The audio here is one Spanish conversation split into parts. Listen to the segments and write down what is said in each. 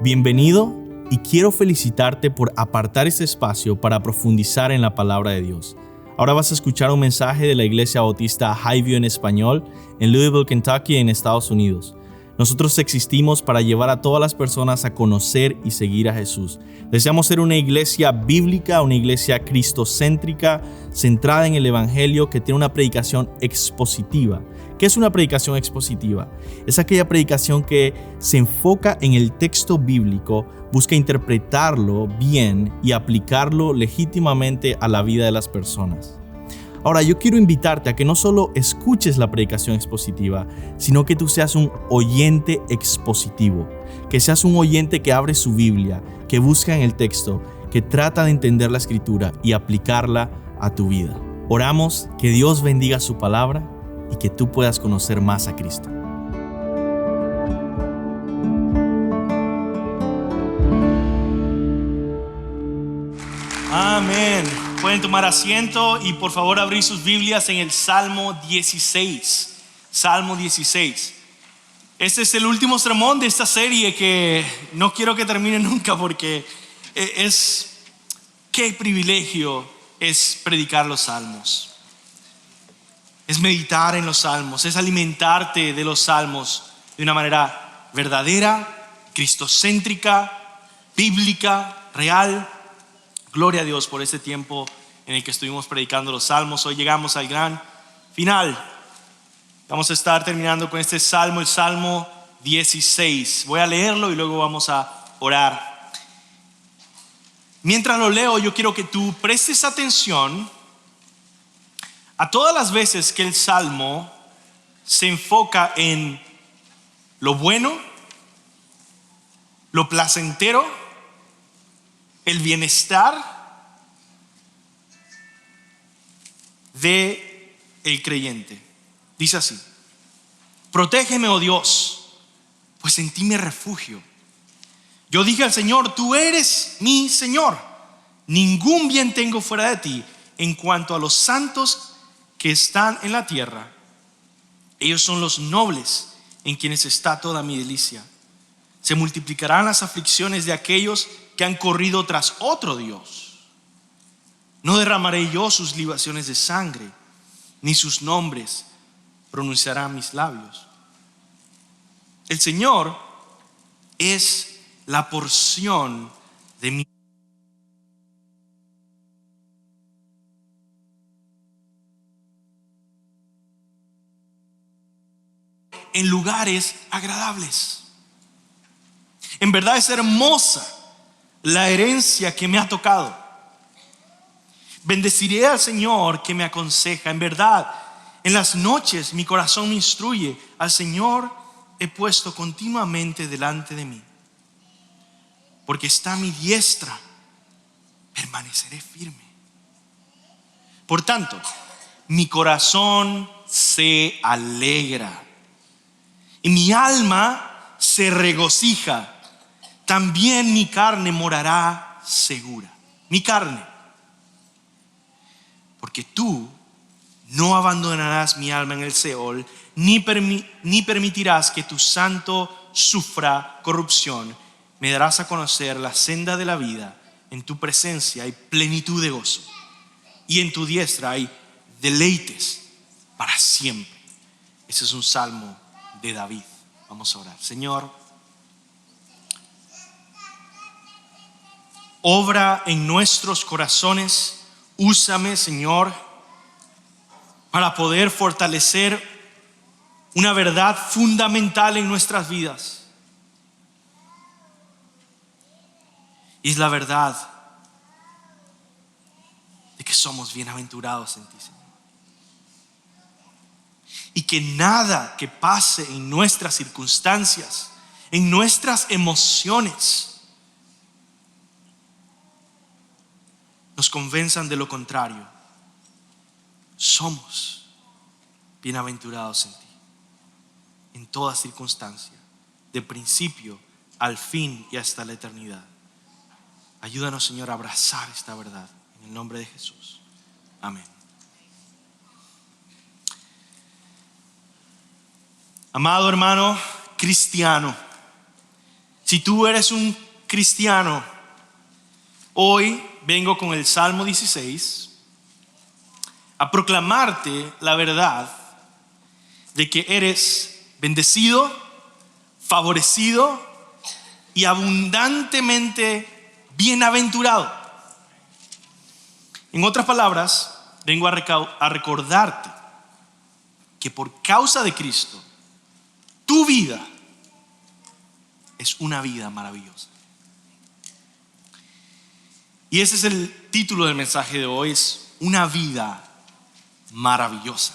Bienvenido y quiero felicitarte por apartar este espacio para profundizar en la palabra de Dios. Ahora vas a escuchar un mensaje de la Iglesia Bautista Highview en español en Louisville, Kentucky, en Estados Unidos. Nosotros existimos para llevar a todas las personas a conocer y seguir a Jesús. Deseamos ser una iglesia bíblica, una iglesia cristocéntrica, centrada en el Evangelio, que tiene una predicación expositiva. ¿Qué es una predicación expositiva? Es aquella predicación que se enfoca en el texto bíblico, busca interpretarlo bien y aplicarlo legítimamente a la vida de las personas. Ahora, yo quiero invitarte a que no solo escuches la predicación expositiva, sino que tú seas un oyente expositivo, que seas un oyente que abre su Biblia, que busca en el texto, que trata de entender la Escritura y aplicarla a tu vida. Oramos que Dios bendiga su palabra y que tú puedas conocer más a Cristo. Amén. Pueden tomar asiento y por favor abrir sus Biblias en el Salmo 16. Salmo 16. Este es el último sermón de esta serie que no quiero que termine nunca porque qué privilegio es predicar los salmos. Es meditar en los salmos, es alimentarte de los salmos de una manera verdadera, cristocéntrica, bíblica, real. Gloria a Dios por este tiempo en el que estuvimos predicando los salmos. Hoy llegamos al gran final. Vamos a estar terminando con este salmo, el Salmo 16. Voy a leerlo y luego vamos a orar. Mientras lo leo, yo quiero que tú prestes atención a todas las veces que el Salmo se enfoca en lo bueno, lo placentero, el bienestar de el creyente. Dice así: protégeme, oh Dios, pues en ti me refugio. Yo dije al Señor, tú eres mi Señor. Ningún bien tengo fuera de ti. En cuanto a los santos que están en la tierra, ellos son los nobles en quienes está toda mi delicia. Se multiplicarán las aflicciones de aquellos que han corrido tras otro Dios. No derramaré yo sus libaciones de sangre, ni sus nombres pronunciarán mis labios. El Señor es la porción de mi en lugares agradables. En verdad es hermosa la herencia que me ha tocado. Bendeciré al Señor que me aconseja. En verdad, en las noches mi corazón me instruye. Al Señor he puesto continuamente delante de mí. Porque está a mi diestra, permaneceré firme. Por tanto, mi corazón se alegra y mi alma se regocija. También mi carne morará segura. Mi carne. Porque tú no abandonarás mi alma en el Seol, ni permitirás que tu santo sufra corrupción. Me darás a conocer la senda de la vida. En tu presencia hay plenitud de gozo, y en tu diestra hay deleites para siempre. Ese es un salmo de David. Vamos a orar. Señor, obra en nuestros corazones. Úsame, Señor, para poder fortalecer una verdad fundamental en nuestras vidas. Y es la verdad de que somos bienaventurados en ti, Señor. Y que nada que pase en nuestras circunstancias, en nuestras emociones, nos convenzan de lo contrario. Somos bienaventurados en ti, en toda circunstancia, de principio al fin y hasta la eternidad. Ayúdanos, Señor, a abrazar esta verdad en el nombre de Jesús. Amén. Amado hermano cristiano, Si tú eres un cristiano, hoy vengo con el Salmo 16 a proclamarte la verdad de que eres bendecido, favorecido y abundantemente bienaventurado. En otras palabras, vengo a recordarte que por causa de Cristo, tu vida es una vida maravillosa. Y ese es el título del mensaje de hoy, es una vida maravillosa.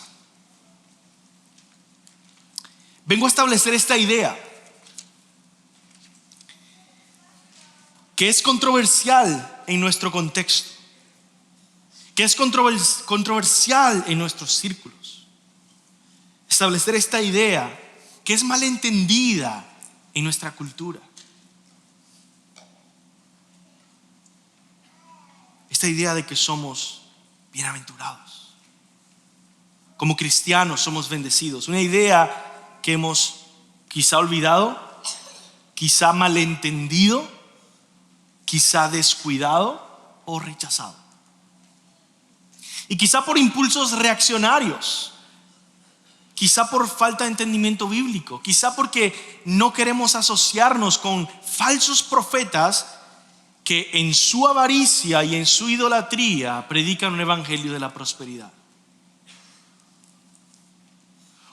Vengo a establecer esta idea que es controversial en nuestro contexto, que es controversial en nuestros círculos. Establecer esta idea que es malentendida en nuestra cultura. Esta idea de que somos bienaventurados. Como cristianos somos bendecidos. Una idea que hemos quizá olvidado, quizá malentendido, quizá descuidado o rechazado. Y quizá por impulsos reaccionarios, quizá por falta de entendimiento bíblico, quizá porque no queremos asociarnos con falsos profetas que en su avaricia y en su idolatría predican un evangelio de la prosperidad.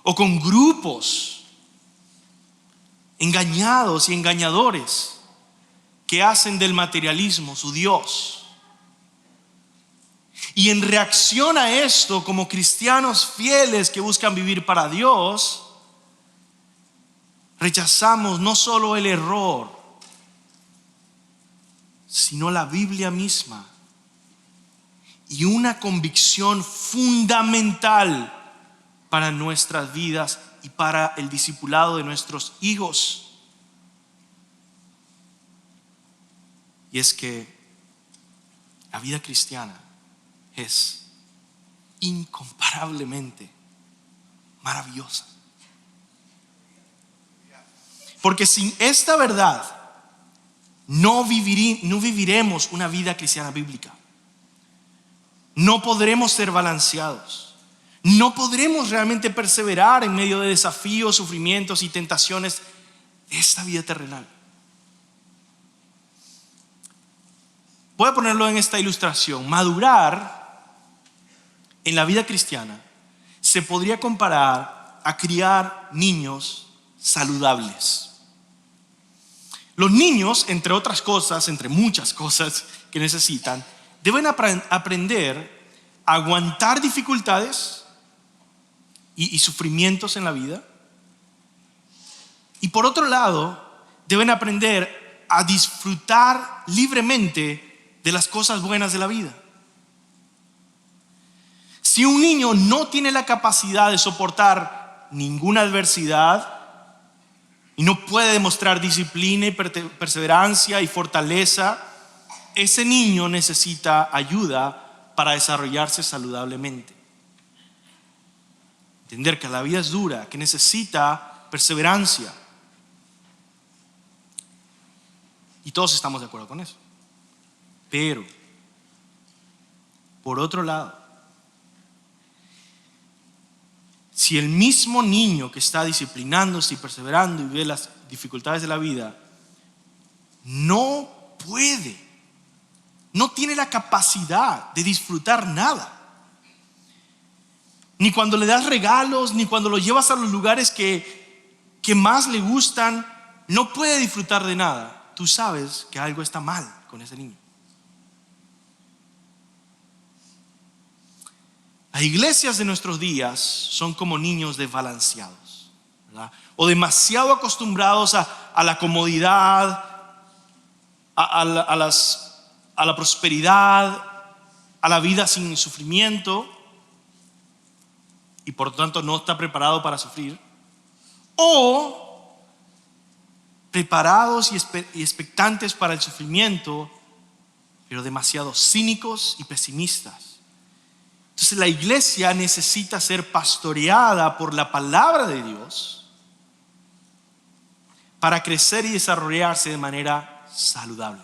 O con grupos engañados y engañadores que hacen del materialismo su Dios. Y en reacción a esto, como cristianos fieles que buscan vivir para Dios, rechazamos no solo el error, sino la Biblia misma y una convicción fundamental para nuestras vidas y para el discipulado de nuestros hijos. Y es que la vida cristiana es incomparablemente maravillosa. Porque sin esta verdad no viviremos una vida cristiana bíblica. No podremos ser balanceados. No podremos realmente perseverar en medio de desafíos, sufrimientos y tentaciones de esta vida terrenal. Voy a ponerlo en esta ilustración. Madurar en la vida cristiana se podría comparar a criar niños saludables. Los niños, entre otras cosas, entre muchas cosas que necesitan, deben aprender a aguantar dificultades y sufrimientos en la vida. Y por otro lado, deben aprender a disfrutar libremente de las cosas buenas de la vida. Si un niño no tiene la capacidad de soportar ninguna adversidad y no puede demostrar disciplina y perseverancia y fortaleza, ese niño necesita ayuda para desarrollarse saludablemente. Entender que la vida es dura, que necesita perseverancia. Y todos estamos de acuerdo con eso. Pero, por otro lado, si el mismo niño que está disciplinándose y perseverando y ve las dificultades de la vida no puede, no tiene la capacidad de disfrutar nada, ni cuando le das regalos, ni cuando lo llevas a los lugares que más le gustan, no puede disfrutar de nada, tú sabes que algo está mal con ese niño. Las iglesias de nuestros días son como niños desbalanceados, ¿verdad? O demasiado acostumbrados a la comodidad, a la prosperidad, a la vida sin sufrimiento, y por lo tanto no está preparado para sufrir. O preparados y expectantes para el sufrimiento, pero demasiado cínicos y pesimistas. Entonces la iglesia necesita ser pastoreada por la palabra de Dios para crecer y desarrollarse de manera saludable.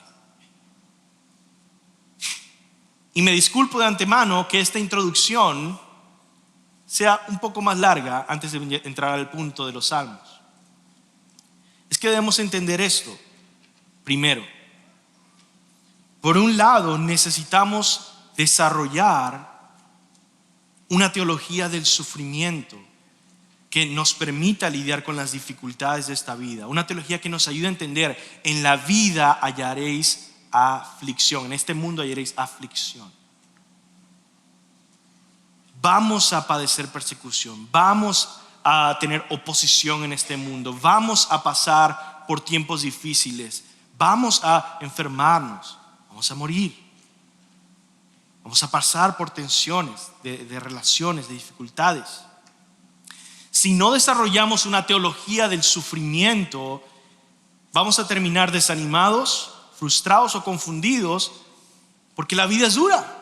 Y me disculpo de antemano que esta introducción sea un poco más larga antes de entrar al punto de los salmos. Es que debemos entender esto. Primero, por un lado necesitamos desarrollar una teología del sufrimiento que nos permita lidiar con las dificultades de esta vida. Una teología que nos ayude a entender: en la vida hallaréis aflicción, en este mundo hallaréis aflicción. Vamos a padecer persecución, vamos a tener oposición en este mundo, vamos a pasar por tiempos difíciles, vamos a enfermarnos, vamos a morir, vamos a pasar por tensiones de relaciones, de dificultades. Si no desarrollamos una teología del sufrimiento, vamos a terminar desanimados, frustrados o confundidos, porque la vida es dura.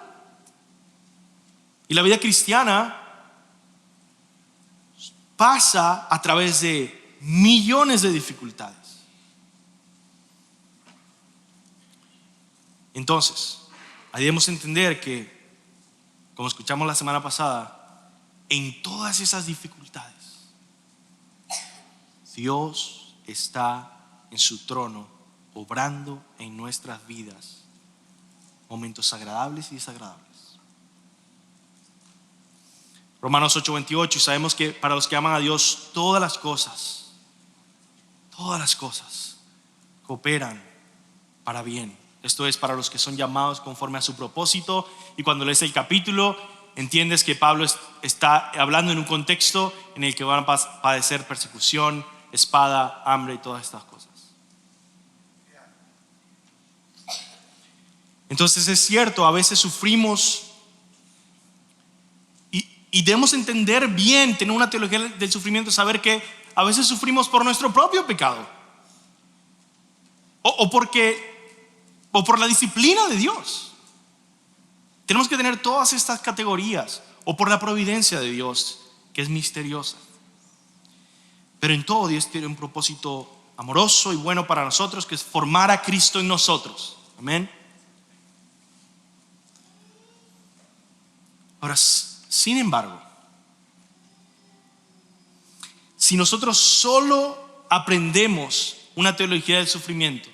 Y la vida cristiana pasa a través de millones de dificultades. Entonces, ahí debemos entender que, como escuchamos la semana pasada, en todas esas dificultades, Dios está en su trono, obrando en nuestras vidas momentos agradables y desagradables. Romanos 8:28, y sabemos que para los que aman a Dios, todas las cosas cooperan para bien. Esto es, para los que son llamados conforme a su propósito. Y cuando lees el capítulo, entiendes que Pablo está hablando en un contexto en el que van a padecer persecución, espada, hambre y todas estas cosas. Entonces es cierto, a veces sufrimos, y debemos entender bien, tener una teología del sufrimiento, saber que a veces sufrimos por nuestro propio pecado, o por la disciplina de Dios. Tenemos que tener todas estas categorías, o por la providencia de Dios, que es misteriosa. Pero en todo Dios tiene un propósito amoroso y bueno para nosotros, que es formar a Cristo en nosotros. Amén. Ahora, sin embargo, si nosotros solo aprendemos una teología del sufrimiento,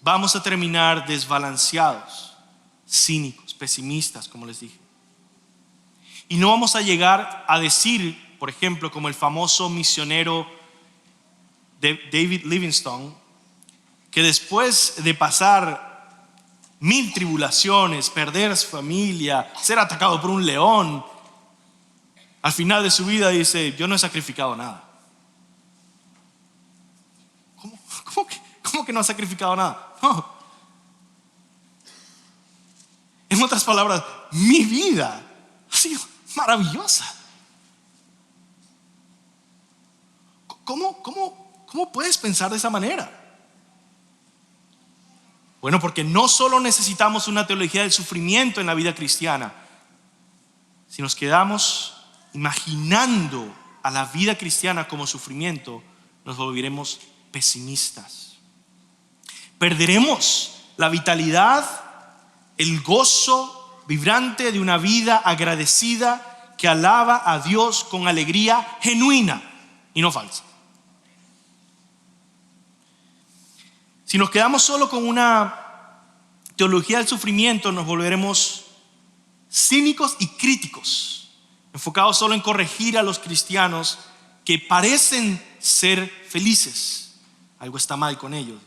vamos a terminar desbalanceados, cínicos, pesimistas, como les dije. Y no vamos a llegar a decir, por ejemplo, como el famoso misionero David Livingstone, que después de pasar 1000 tribulaciones, perder a su familia, ser atacado por un león, al final de su vida dice: yo no he sacrificado nada. ¿Cómo que no ha sacrificado nada? No. En otras palabras, mi vida ha sido maravillosa. ¿Cómo puedes pensar de esa manera? Bueno, porque no solo necesitamos una teología del sufrimiento en la vida cristiana. Si nos quedamos imaginando a la vida cristiana como sufrimiento, nos volveremos pesimistas. Perderemos la vitalidad, el gozo vibrante de una vida agradecida que alaba a Dios con alegría genuina y no falsa. Si nos quedamos solo con una teología del sufrimiento, nos volveremos cínicos y críticos, enfocados solo en corregir a los cristianos que parecen ser felices. Algo está mal con ellos.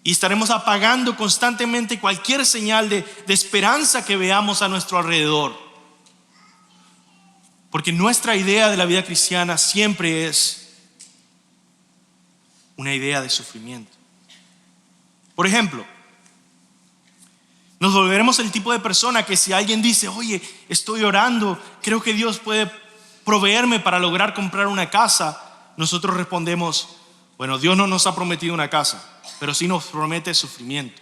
Y estaremos apagando constantemente cualquier señal de esperanza que veamos a nuestro alrededor. Porque nuestra idea de la vida cristiana siempre es una idea de sufrimiento. Por ejemplo, nos volveremos el tipo de persona que si alguien dice: oye, estoy orando, creo que Dios puede proveerme para lograr comprar una casa, nosotros respondemos: bueno, Dios no nos ha prometido una casa, pero sí nos promete sufrimiento.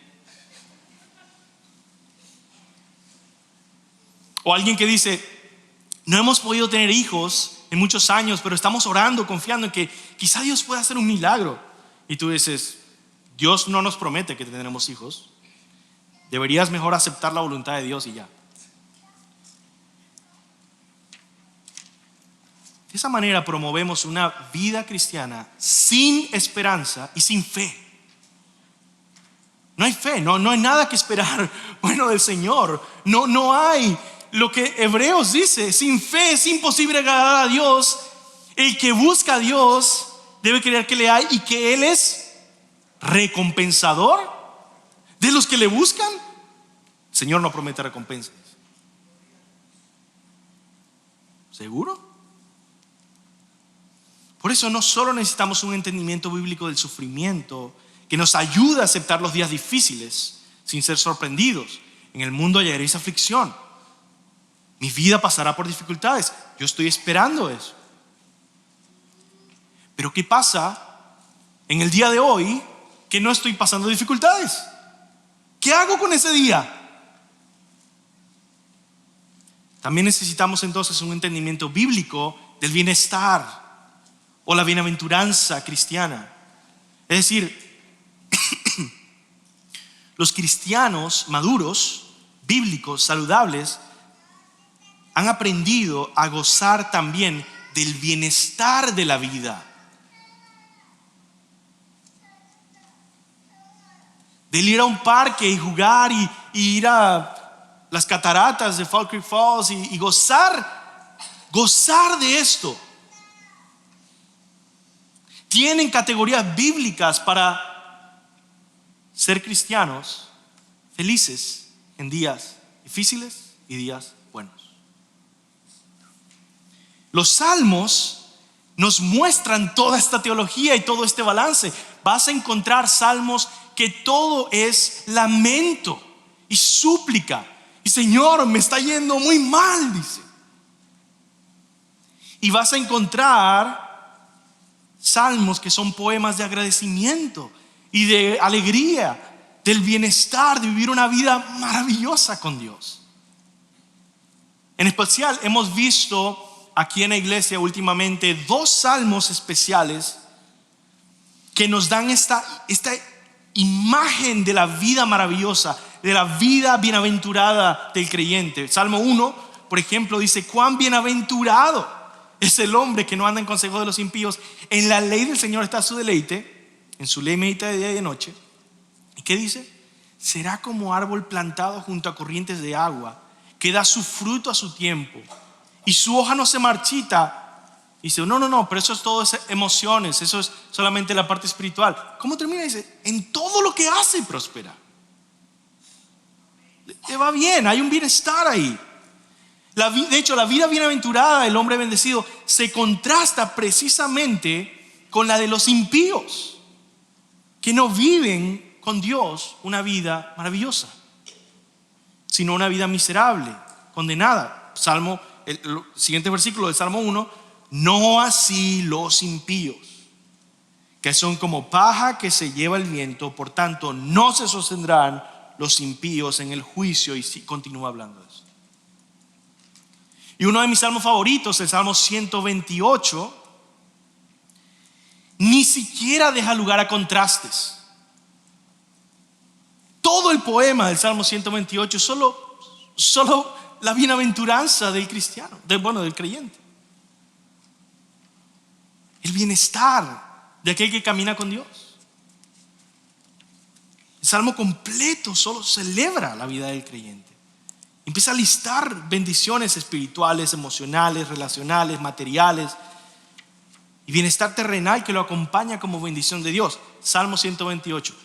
O alguien que dice: no hemos podido tener hijos en muchos años, pero estamos orando, confiando en que quizá Dios pueda hacer un milagro. Y tú dices, Dios no nos promete que tendremos hijos. Deberías mejor aceptar la voluntad de Dios y ya. De esa manera promovemos una vida cristiana sin esperanza y sin fe. No hay fe, no hay nada que esperar bueno del Señor. No hay lo que Hebreos dice: sin fe es imposible agradar a Dios. El que busca a Dios debe creer que le hay y que Él es recompensador de los que le buscan. El Señor no promete recompensas. ¿Seguro? Por eso no solo necesitamos un entendimiento bíblico del sufrimiento que nos ayuda a aceptar los días difíciles sin ser sorprendidos. En el mundo hallaréis aflicción. Mi vida pasará por dificultades. Yo estoy esperando eso. Pero ¿qué pasa en el día de hoy que no estoy pasando dificultades? ¿Qué hago con ese día? También necesitamos entonces un entendimiento bíblico del bienestar o la bienaventuranza cristiana. Es decir, los cristianos maduros, bíblicos, saludables, han aprendido a gozar también del bienestar de la vida. Del ir a un parque y jugar y ir a las cataratas de Fall Creek Falls y gozar de esto. Tienen categorías bíblicas para ser cristianos felices en días difíciles y días buenos. Los salmos nos muestran toda esta teología y todo este balance. Vas a encontrar salmos que todo es lamento y súplica. Y Señor, me está yendo muy mal, dice. Y vas a encontrar salmos que son poemas de agradecimiento y de alegría, del bienestar, de vivir una vida maravillosa con Dios. En especial hemos visto aquí en la iglesia últimamente 2 salmos especiales que nos dan esta imagen de la vida maravillosa, de la vida bienaventurada del creyente. Salmo 1, por ejemplo, dice: cuán bienaventurado es el hombre que no anda en consejo de los impíos. En la ley del Señor está su deleite, en su ley medita de día y de noche. ¿Y qué dice? Será como árbol plantado junto a corrientes de agua, que da su fruto a su tiempo, y su hoja no se marchita. Dice, no, pero eso es todo, es emociones, eso es solamente la parte espiritual. ¿Cómo termina? Dice, en todo lo que hace prospera. Le va bien, hay un bienestar ahí. De hecho, la vida bienaventurada del hombre bendecido se contrasta precisamente con la de los impíos, que no viven con Dios una vida maravillosa, sino una vida miserable, condenada. El siguiente versículo del Salmo 1: no así los impíos, que son como paja que se lleva el viento, por tanto no se sostendrán los impíos en el juicio. Y continúa hablando de eso. Y uno de mis salmos favoritos, el Salmo 128, ni siquiera deja lugar a contrastes. Todo el poema del Salmo 128 es solo la bienaventuranza del cristiano, del creyente. El bienestar de aquel que camina con Dios. El salmo completo solo celebra la vida del creyente. Empieza a listar bendiciones espirituales, emocionales, relacionales, materiales y bienestar terrenal que lo acompaña como bendición de Dios. Salmo 128.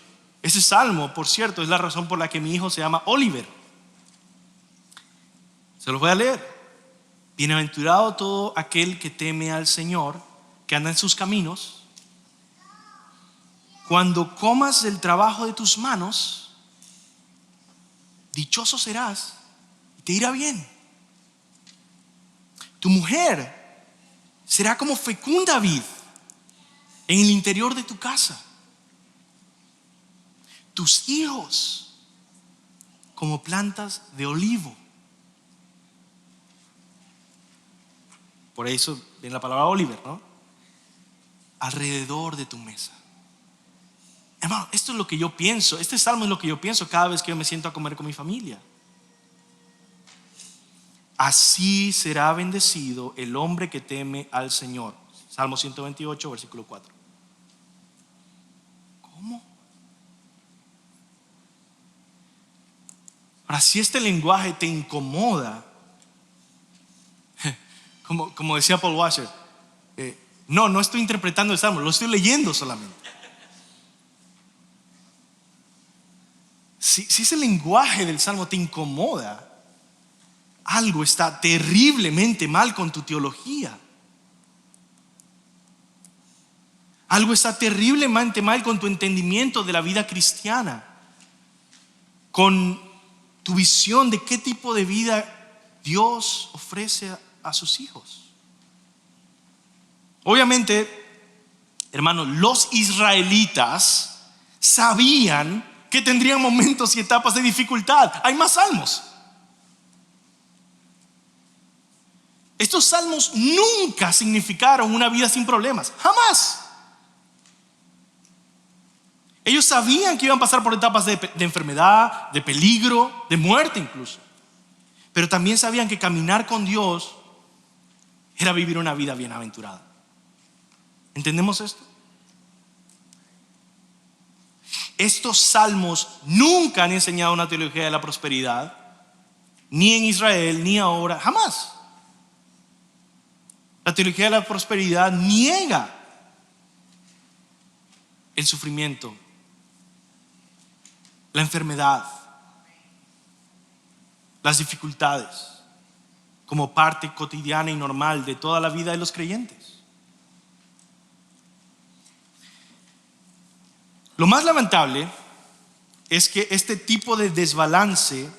Ese salmo, por cierto, es la razón por la que mi hijo se llama Oliver. Se los voy a leer. Bienaventurado todo aquel que teme al Señor, que anda en sus caminos. Cuando comas del trabajo de tus manos, dichoso serás y te irá bien. Tu mujer será como fecunda vid en el interior de tu casa. Tus hijos como plantas de olivo. Por eso viene la palabra Oliver, ¿no? Alrededor de tu mesa. Hermano, esto es lo que yo pienso. Este salmo es lo que yo pienso cada vez que yo me siento a comer con mi familia. Así será bendecido el hombre que teme al Señor. Salmo 128, versículo 4. ¿Cómo? Ahora, si este lenguaje te incomoda, como decía Paul Washer, no estoy interpretando el salmo, lo estoy leyendo solamente. Si ese lenguaje del salmo te incomoda, algo está terriblemente mal con tu teología. Algo está terriblemente mal con tu entendimiento de la vida cristiana, con tu visión de qué tipo de vida Dios ofrece a sus hijos. Obviamente, hermanos, los israelitas sabían que tendrían momentos y etapas de dificultad. Hay más salmos. Estos salmos nunca significaron una vida sin problemas, jamás. Ellos sabían que iban a pasar por etapas de enfermedad, de peligro, de muerte incluso. Pero también sabían que caminar con Dios era vivir una vida bienaventurada. ¿Entendemos esto? Estos salmos nunca han enseñado una teología de la prosperidad, ni en Israel, ni ahora, jamás. La teología de la prosperidad niega el sufrimiento, la enfermedad, las dificultades, como parte cotidiana y normal de toda la vida de los creyentes. Lo más lamentable es que este tipo de desbalance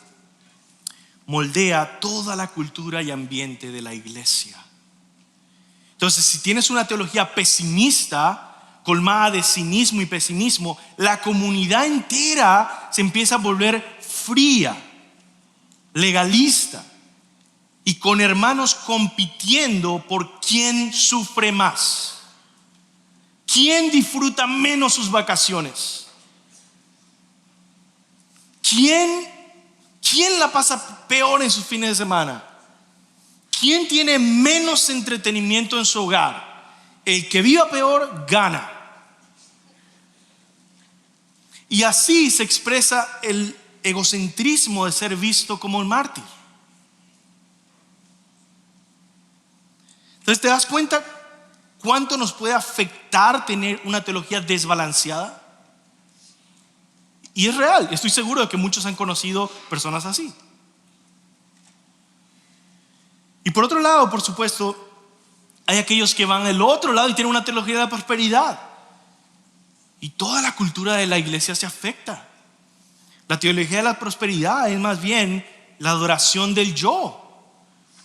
moldea toda la cultura y ambiente de la iglesia. Entonces, si tienes una teología pesimista, colmada de cinismo y pesimismo, la comunidad entera se empieza a volver fría, legalista, y con hermanos compitiendo por quién sufre más. ¿Quién disfruta menos sus vacaciones? ¿Quién la pasa peor en sus fines de semana? ¿Quién tiene menos entretenimiento en su hogar? El que viva peor gana. Y así se expresa el egocentrismo de ser visto como el mártir. Entonces, ¿te das cuenta cuánto nos puede afectar tener una teología desbalanceada? Y es real, estoy seguro de que muchos han conocido personas así. Y por otro lado, por supuesto, hay aquellos que van al otro lado y tienen una teología de la prosperidad. Y toda la cultura de la iglesia se afecta. La teología de la prosperidad es más bien la adoración del yo,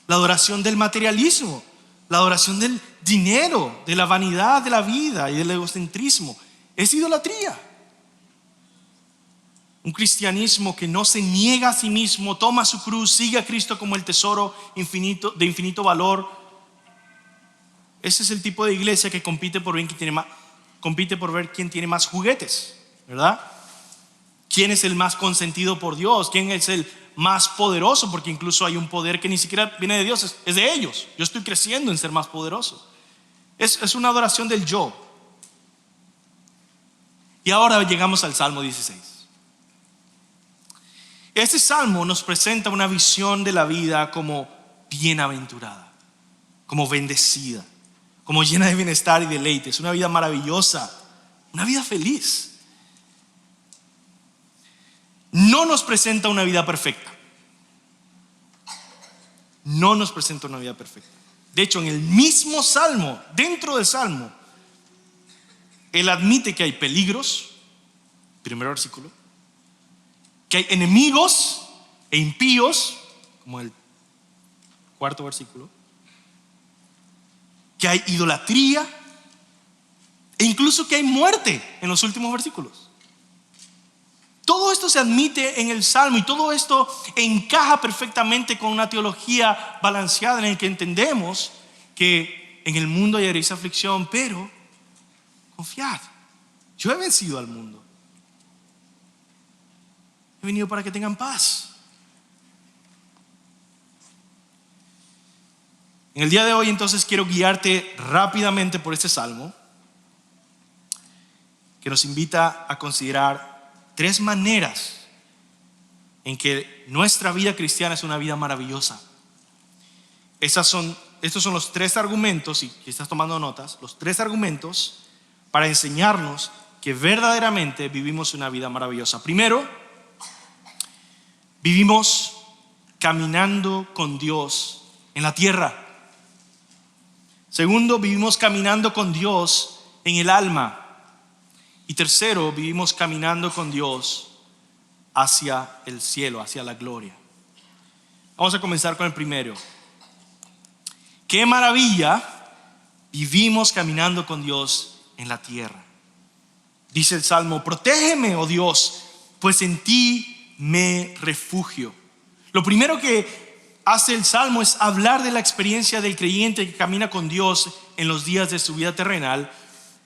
la adoración del materialismo, la adoración del dinero, de la vanidad de la vida y del egocentrismo. Es idolatría. Un cristianismo que no se niega a sí mismo, toma su cruz, sigue a Cristo como el tesoro infinito, de infinito valor. Ese es el tipo de iglesia que compite por ver quién tiene más juguetes, ¿verdad? ¿Quién es el más consentido por Dios? ¿Quién es el más poderoso? Porque incluso hay un poder que ni siquiera viene de Dios, es de ellos. Yo estoy creciendo en ser más poderoso. Es una adoración del yo. Y ahora llegamos al Salmo 16. Este salmo nos presenta una visión de la vida como bienaventurada, como bendecida, como llena de bienestar y deleites, una vida maravillosa, una vida feliz. No nos presenta una vida perfecta. No nos presenta una vida perfecta. De hecho, en el mismo salmo, dentro del salmo, él admite que hay peligros, primer versículo, que hay enemigos e impíos, como el cuarto versículo, que hay idolatría e incluso que hay muerte en los últimos versículos. Todo esto se admite en el Salmo y todo esto encaja perfectamente con una teología balanceada en la que entendemos que en el mundo hallaréis aflicción, pero confiad, yo he vencido al mundo. He venido para que tengan paz. En el día de hoy entonces quiero guiarte rápidamente por este salmo que nos invita a considerar 3 maneras en que nuestra vida cristiana es una vida maravillosa. Estos son los 3 argumentos, y si estás tomando notas, los 3 argumentos para enseñarnos que verdaderamente vivimos una vida maravillosa. Primero, vivimos caminando con Dios en la tierra. Segundo, vivimos caminando con Dios en el alma. Y tercero, vivimos caminando con Dios hacia el cielo, hacia la gloria. Vamos a comenzar con el primero. ¡Qué maravilla! Vivimos caminando con Dios en la tierra. Dice el Salmo: protégeme, oh Dios, pues en ti me refugio. Lo primero que hace el Salmo es hablar de la experiencia del creyente que camina con Dios en los días de su vida terrenal.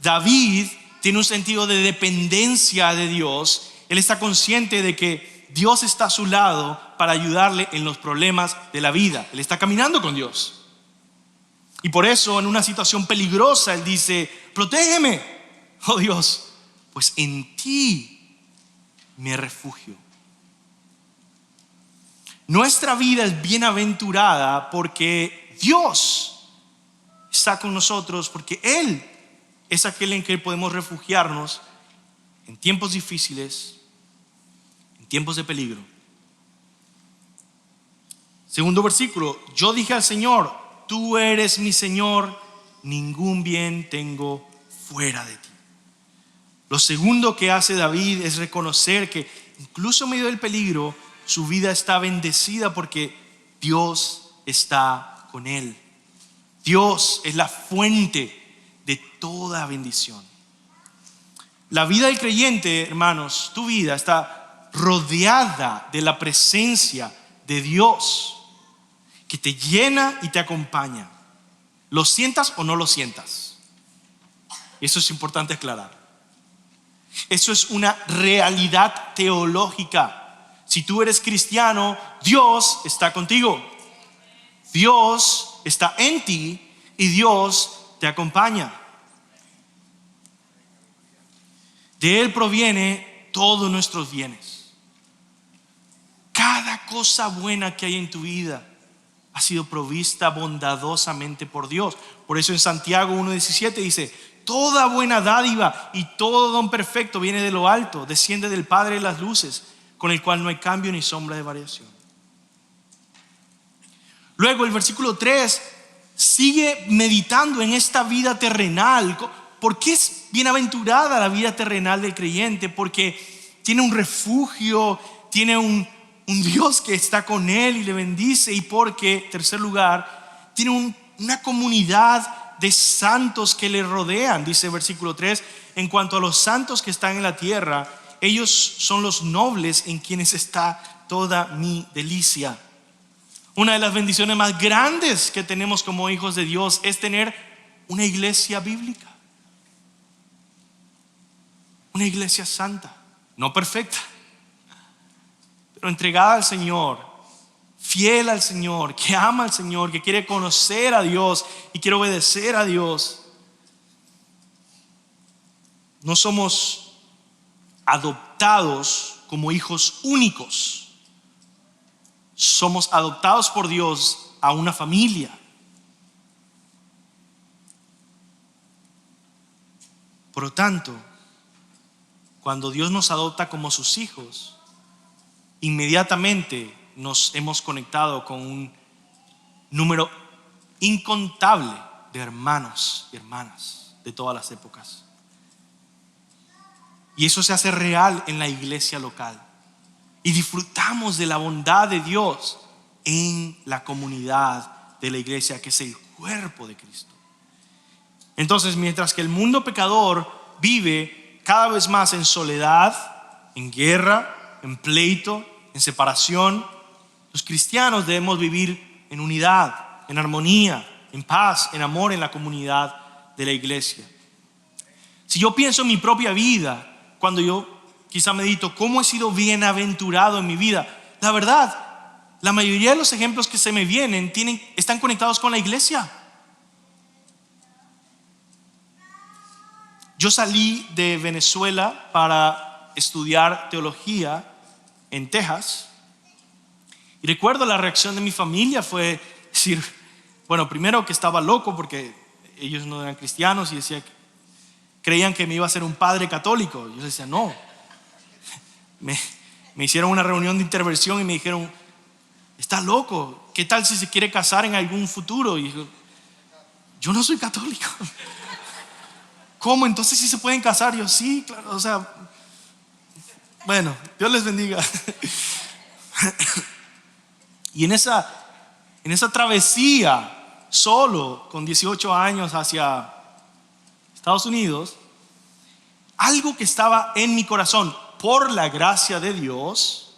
David tiene un sentido de dependencia de Dios. Él está consciente de que Dios está a su lado para ayudarle en los problemas de la vida. Él está caminando con Dios. Y por eso, en una situación peligrosa, él dice: protégeme, oh Dios, pues en ti me refugio. Nuestra vida es bienaventurada porque Dios está con nosotros, porque Él es aquel en que podemos refugiarnos en tiempos difíciles, en tiempos de peligro. Segundo versículo: yo dije al Señor, tú eres mi Señor, ningún bien tengo fuera de ti. Lo segundo que hace David es reconocer que incluso en medio del peligro, su vida está bendecida porque Dios está con él. Dios es la fuente de toda bendición. La vida del creyente, hermanos, tu vida está rodeada de la presencia de Dios, que te llena y te acompaña. ¿Lo sientas o no lo sientas? Eso es importante aclarar. Eso es una realidad teológica. Si tú eres cristiano, Dios está contigo. Dios está en ti y Dios te acompaña. De Él proviene todos nuestros bienes. Cada cosa buena que hay en tu vida ha sido provista bondadosamente por Dios. Por eso en Santiago 1:17 dice: toda buena dádiva y todo don perfecto viene de lo alto, desciende del Padre de las luces, con el cual no hay cambio ni sombra de variación. Luego el versículo 3 sigue meditando en esta vida terrenal. ¿Por qué es bienaventurada la vida terrenal del creyente? Porque tiene un refugio, tiene un Dios que está con él y le bendice. Y porque, tercer lugar, tiene una comunidad de santos que le rodean. Dice el versículo 3: en cuanto a los santos que están en la tierra, ellos son los nobles en quienes está toda mi delicia. Una de las bendiciones más grandes que tenemos como hijos de Dios es tener una iglesia bíblica, una iglesia santa, no perfecta, pero entregada al Señor, fiel al Señor, que ama al Señor, que quiere conocer a Dios y quiere obedecer a Dios. No somos adoptados como hijos únicos. Somos adoptados por Dios a una familia. Por lo tanto, cuando Dios nos adopta como sus hijos, inmediatamente nos hemos conectado con un número incontable de hermanos y hermanas de todas las épocas. Y eso se hace real en la iglesia local. Y disfrutamos de la bondad de Dios en la comunidad de la iglesia, que es el cuerpo de Cristo. Entonces, mientras que el mundo pecador vive cada vez más en soledad, en guerra, en pleito, en separación, los cristianos debemos vivir en unidad, en armonía, en paz, en amor, en la comunidad de la iglesia. Si yo pienso en mi propia vida, cuando yo quizá medito cómo he sido bienaventurado en mi vida, la verdad, la mayoría de los ejemplos que se me vienen están conectados con la iglesia. Yo salí de Venezuela para estudiar teología en Texas y recuerdo la reacción de mi familia fue decir, bueno, primero que estaba loco porque ellos no eran cristianos y creían que me iba a ser un padre católico. Yo les decía, no. Me hicieron una reunión de intervención y me dijeron, está loco, ¿qué tal si se quiere casar en algún futuro? Y yo no soy católico. ¿Cómo? Entonces sí se pueden casar. Yo sí, claro, o sea, bueno, Dios les bendiga. Y en esa travesía, solo con 18 años hacia Estados Unidos, algo que estaba en mi corazón, por la gracia de Dios,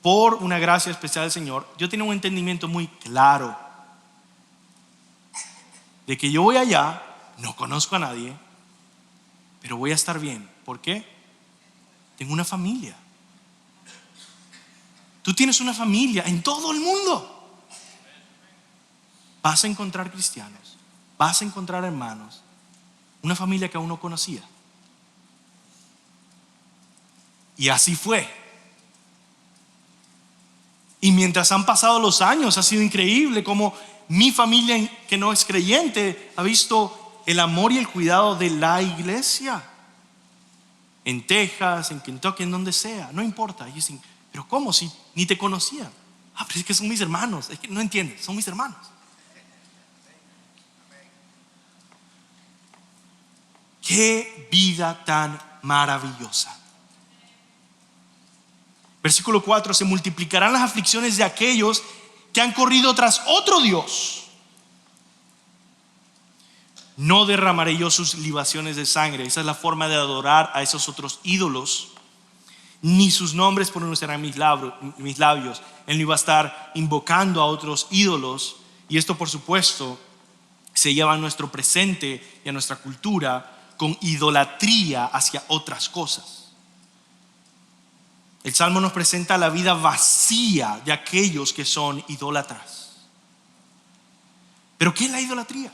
por una gracia especial del Señor, yo tenía un entendimiento muy claro de que yo voy allá, no conozco a nadie, pero voy a estar bien. ¿Por qué? Tengo una familia. Tú tienes una familia en todo el mundo. Vas a encontrar cristianos, vas a encontrar hermanos, una familia que aún no conocía. Y así fue. Y mientras han pasado los años, ha sido increíble cómo mi familia que no es creyente ha visto el amor y el cuidado de la iglesia. En Texas, en Kentucky, en donde sea, no importa. Y dicen, pero ¿cómo? Si ni te conocían. Pero es que son mis hermanos. Es que no entiendes, son mis hermanos. Qué vida tan maravillosa. Versículo 4, se multiplicarán las aflicciones de aquellos que han corrido tras otro Dios. No derramaré yo sus libaciones de sangre. Esa es la forma de adorar a esos otros ídolos. Ni sus nombres pronunciarán mis labios. Él no iba a estar invocando a otros ídolos. Y esto, por supuesto, se lleva a nuestro presente y a nuestra cultura con idolatría hacia otras cosas. El Salmo nos presenta la vida vacía de aquellos que son idólatras. ¿Pero qué es la idolatría?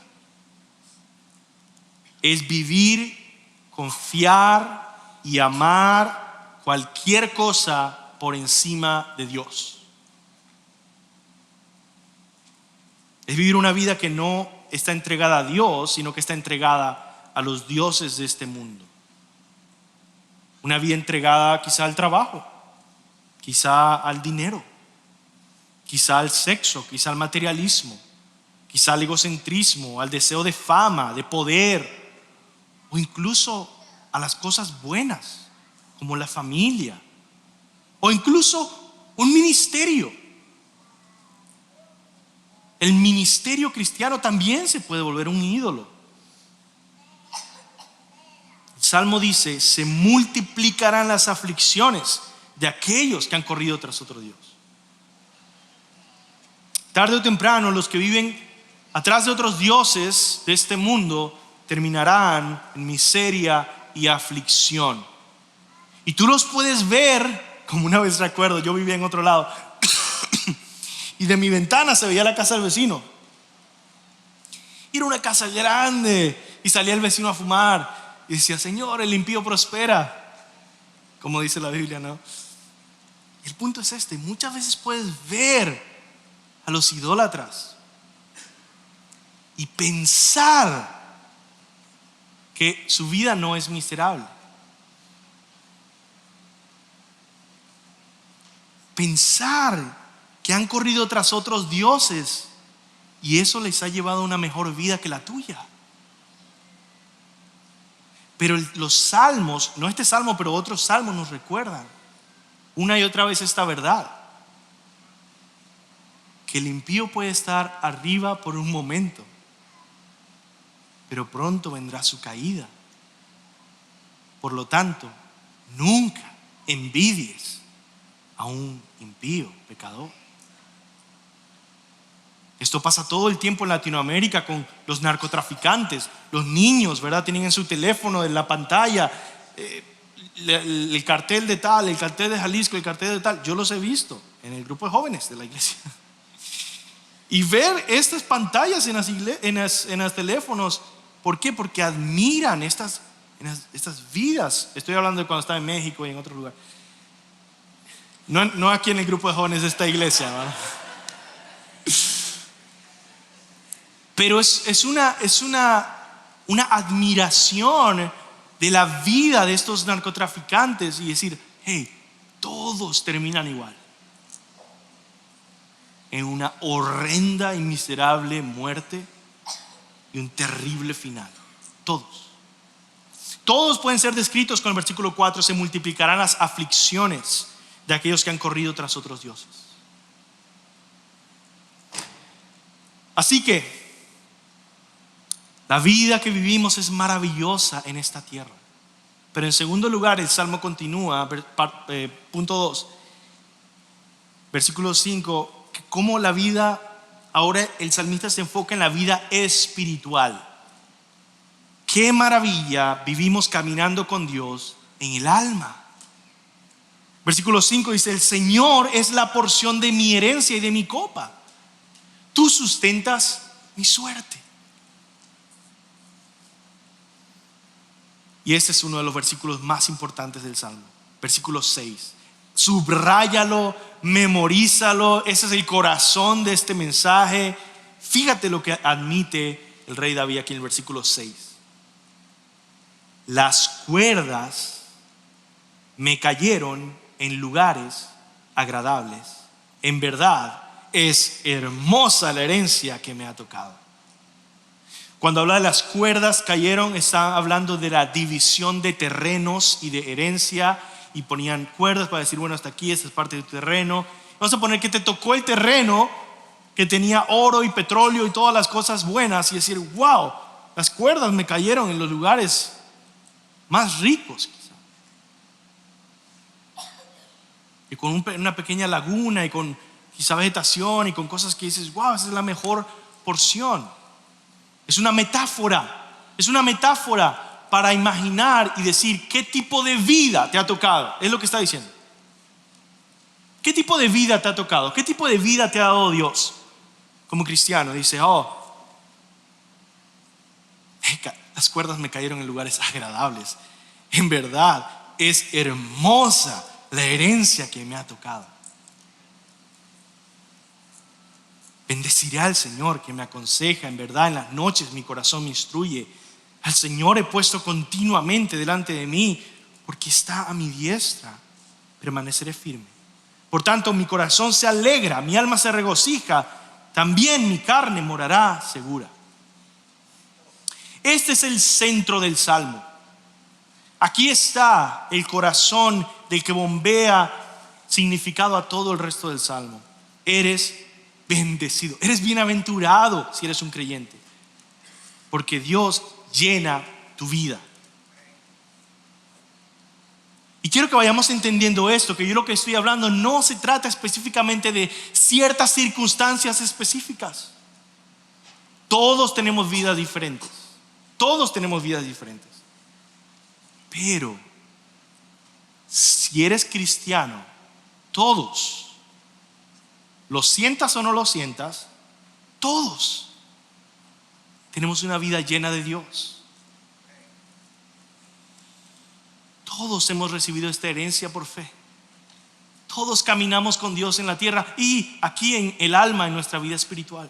Es vivir, confiar y amar cualquier cosa por encima de Dios. Es vivir una vida que no está entregada a Dios, sino que está entregada a los dioses de este mundo. Una vida entregada quizá al trabajo, quizá al dinero, quizá al sexo, quizá al materialismo, quizá al egocentrismo, al deseo de fama, de poder, o incluso a las cosas buenas como la familia, o incluso un ministerio. El ministerio cristiano también se puede volver un ídolo. El Salmo dice, se multiplicarán las aflicciones de aquellos que han corrido tras otro Dios. Tarde o temprano, los que viven atrás de otros dioses de este mundo terminarán en miseria y aflicción. Y tú los puedes ver, como una vez recuerdo, yo vivía en otro lado y de mi ventana se veía la casa del vecino. Era una casa grande y salía el vecino a fumar y decía, Señor, el impío prospera, como dice la Biblia, ¿no? El punto es este: muchas veces puedes ver a los idólatras y pensar que su vida no es miserable. Pensar que han corrido tras otros dioses y eso les ha llevado a una mejor vida que la tuya. Pero los salmos, no este salmo, pero otros salmos nos recuerdan una y otra vez esta verdad: que el impío puede estar arriba por un momento, pero pronto vendrá su caída. Por lo tanto, nunca envidies a un impío pecador. Esto pasa todo el tiempo en Latinoamérica con los narcotraficantes. Los niños, ¿verdad? Tienen en su teléfono, en la pantalla, el cartel de tal, el cartel de Jalisco, el cartel de tal. Yo los he visto en el grupo de jóvenes de la iglesia. Y ver estas pantallas en los teléfonos, ¿por qué? Porque admiran estas vidas. Estoy hablando de cuando estaba en México y en otro lugar. No aquí en el grupo de jóvenes de esta iglesia, ¿verdad? Pero es una admiración de la vida de estos narcotraficantes y decir, hey, todos terminan igual, en una horrenda y miserable muerte y un terrible final. Todos pueden ser descritos con el versículo 4: se multiplicarán las aflicciones de aquellos que han corrido tras otros dioses. Así que la vida que vivimos es maravillosa en esta tierra. Pero en segundo lugar, el Salmo continúa, punto 2, versículo 5, que como la vida, ahora el salmista se enfoca en la vida espiritual. Qué maravilla vivimos caminando con Dios en el alma. Versículo 5 dice: el Señor es la porción de mi herencia y de mi copa. Tú sustentas mi suerte. Y este es uno de los versículos más importantes del Salmo. Versículo 6. Subráyalo, memorízalo. Ese es el corazón de este mensaje. Fíjate lo que admite el rey David aquí en el versículo 6. Las cuerdas me cayeron en lugares agradables. En verdad es hermosa la herencia que me ha tocado. Cuando habla de las cuerdas cayeron, está hablando de la división de terrenos y de herencia, y ponían cuerdas para decir, bueno, hasta aquí, esta es parte de tu terreno. Vamos a poner que te tocó el terreno que tenía oro y petróleo y todas las cosas buenas, y decir, wow, las cuerdas me cayeron en los lugares más ricos, quizá, y con una pequeña laguna y con quizá vegetación y con cosas que dices, wow, esa es la mejor porción. Es una metáfora para imaginar y decir qué tipo de vida te ha tocado. Es lo que está diciendo. ¿Qué tipo de vida te ha tocado? ¿Qué tipo de vida te ha dado Dios? Como cristiano dice, las cuerdas me cayeron en lugares agradables. En verdad es hermosa la herencia que me ha tocado. Bendeciré al Señor que me aconseja. En verdad en las noches mi corazón me instruye. Al Señor he puesto continuamente delante de mí, porque está a mi diestra. Permaneceré firme. Por tanto mi corazón se alegra, mi alma se regocija, también mi carne morará segura. Este es el centro del Salmo. Aquí está el corazón del que bombea significado a todo el resto del Salmo. Eres bendecido, eres bienaventurado si eres un creyente, porque Dios llena tu vida. Y quiero que vayamos entendiendo esto, que yo lo que estoy hablando no se trata específicamente de ciertas circunstancias específicas. Todos tenemos vidas diferentes. Pero si eres cristiano, todos, lo sientas o no lo sientas, todos tenemos una vida llena de Dios. Todos hemos recibido esta herencia por fe. Todos caminamos con Dios en la tierra y aquí en el alma, en nuestra vida espiritual.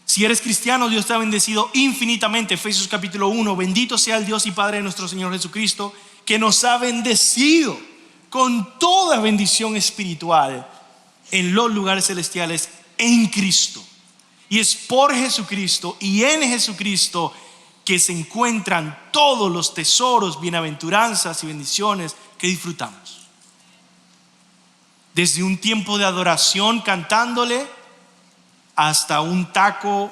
Si eres cristiano, Dios te ha bendecido infinitamente. Efesios capítulo 1: bendito sea el Dios y Padre de nuestro Señor Jesucristo, que nos ha bendecido con toda bendición espiritual en los lugares celestiales en Cristo. Y es por Jesucristo y en Jesucristo que se encuentran todos los tesoros, bienaventuranzas y bendiciones que disfrutamos. Desde un tiempo de adoración cantándole hasta un taco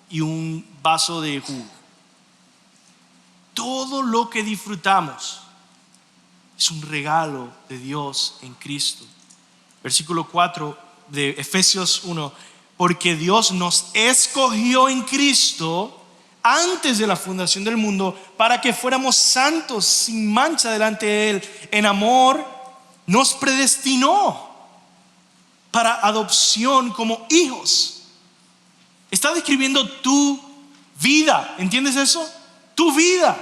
y un vaso de jugo. Todo lo que disfrutamos es un regalo de Dios en Cristo. Versículo 4 de Efesios 1, porque Dios nos escogió en Cristo antes de la fundación del mundo para que fuéramos santos sin mancha delante de Él. En amor nos predestinó para adopción como hijos. Está describiendo tu vida, ¿entiendes eso? Tu vida.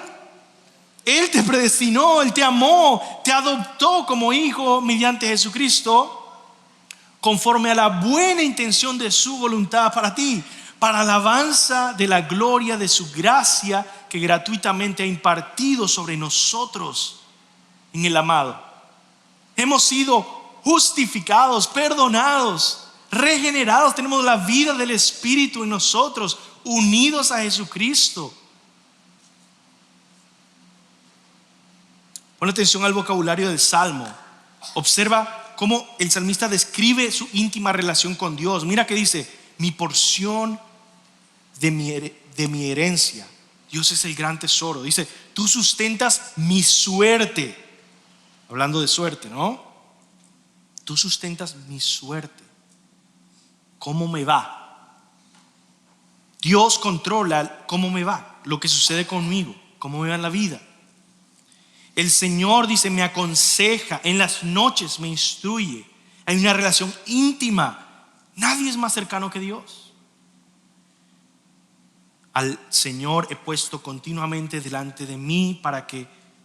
Él te predestinó, Él te amó, te adoptó como hijo mediante Jesucristo, conforme a la buena intención de su voluntad para ti, para alabanza de la gloria de su gracia que gratuitamente ha impartido sobre nosotros en el amado. Hemos sido justificados, perdonados, regenerados, tenemos la vida del Espíritu en nosotros, unidos a Jesucristo. Pon atención al vocabulario del Salmo. Observa cómo el salmista describe su íntima relación con Dios. Mira que dice: mi porción de mi herencia. Dios es el gran tesoro. Dice: tú sustentas mi suerte. Hablando de suerte, ¿no? Tú sustentas mi suerte. ¿Cómo me va? Dios controla cómo me va, lo que sucede conmigo, cómo me va en la vida. El Señor, dice, me aconseja, en las noches me instruye. Hay una relación íntima. Nadie es más cercano que Dios. Al Señor he puesto continuamente delante de mí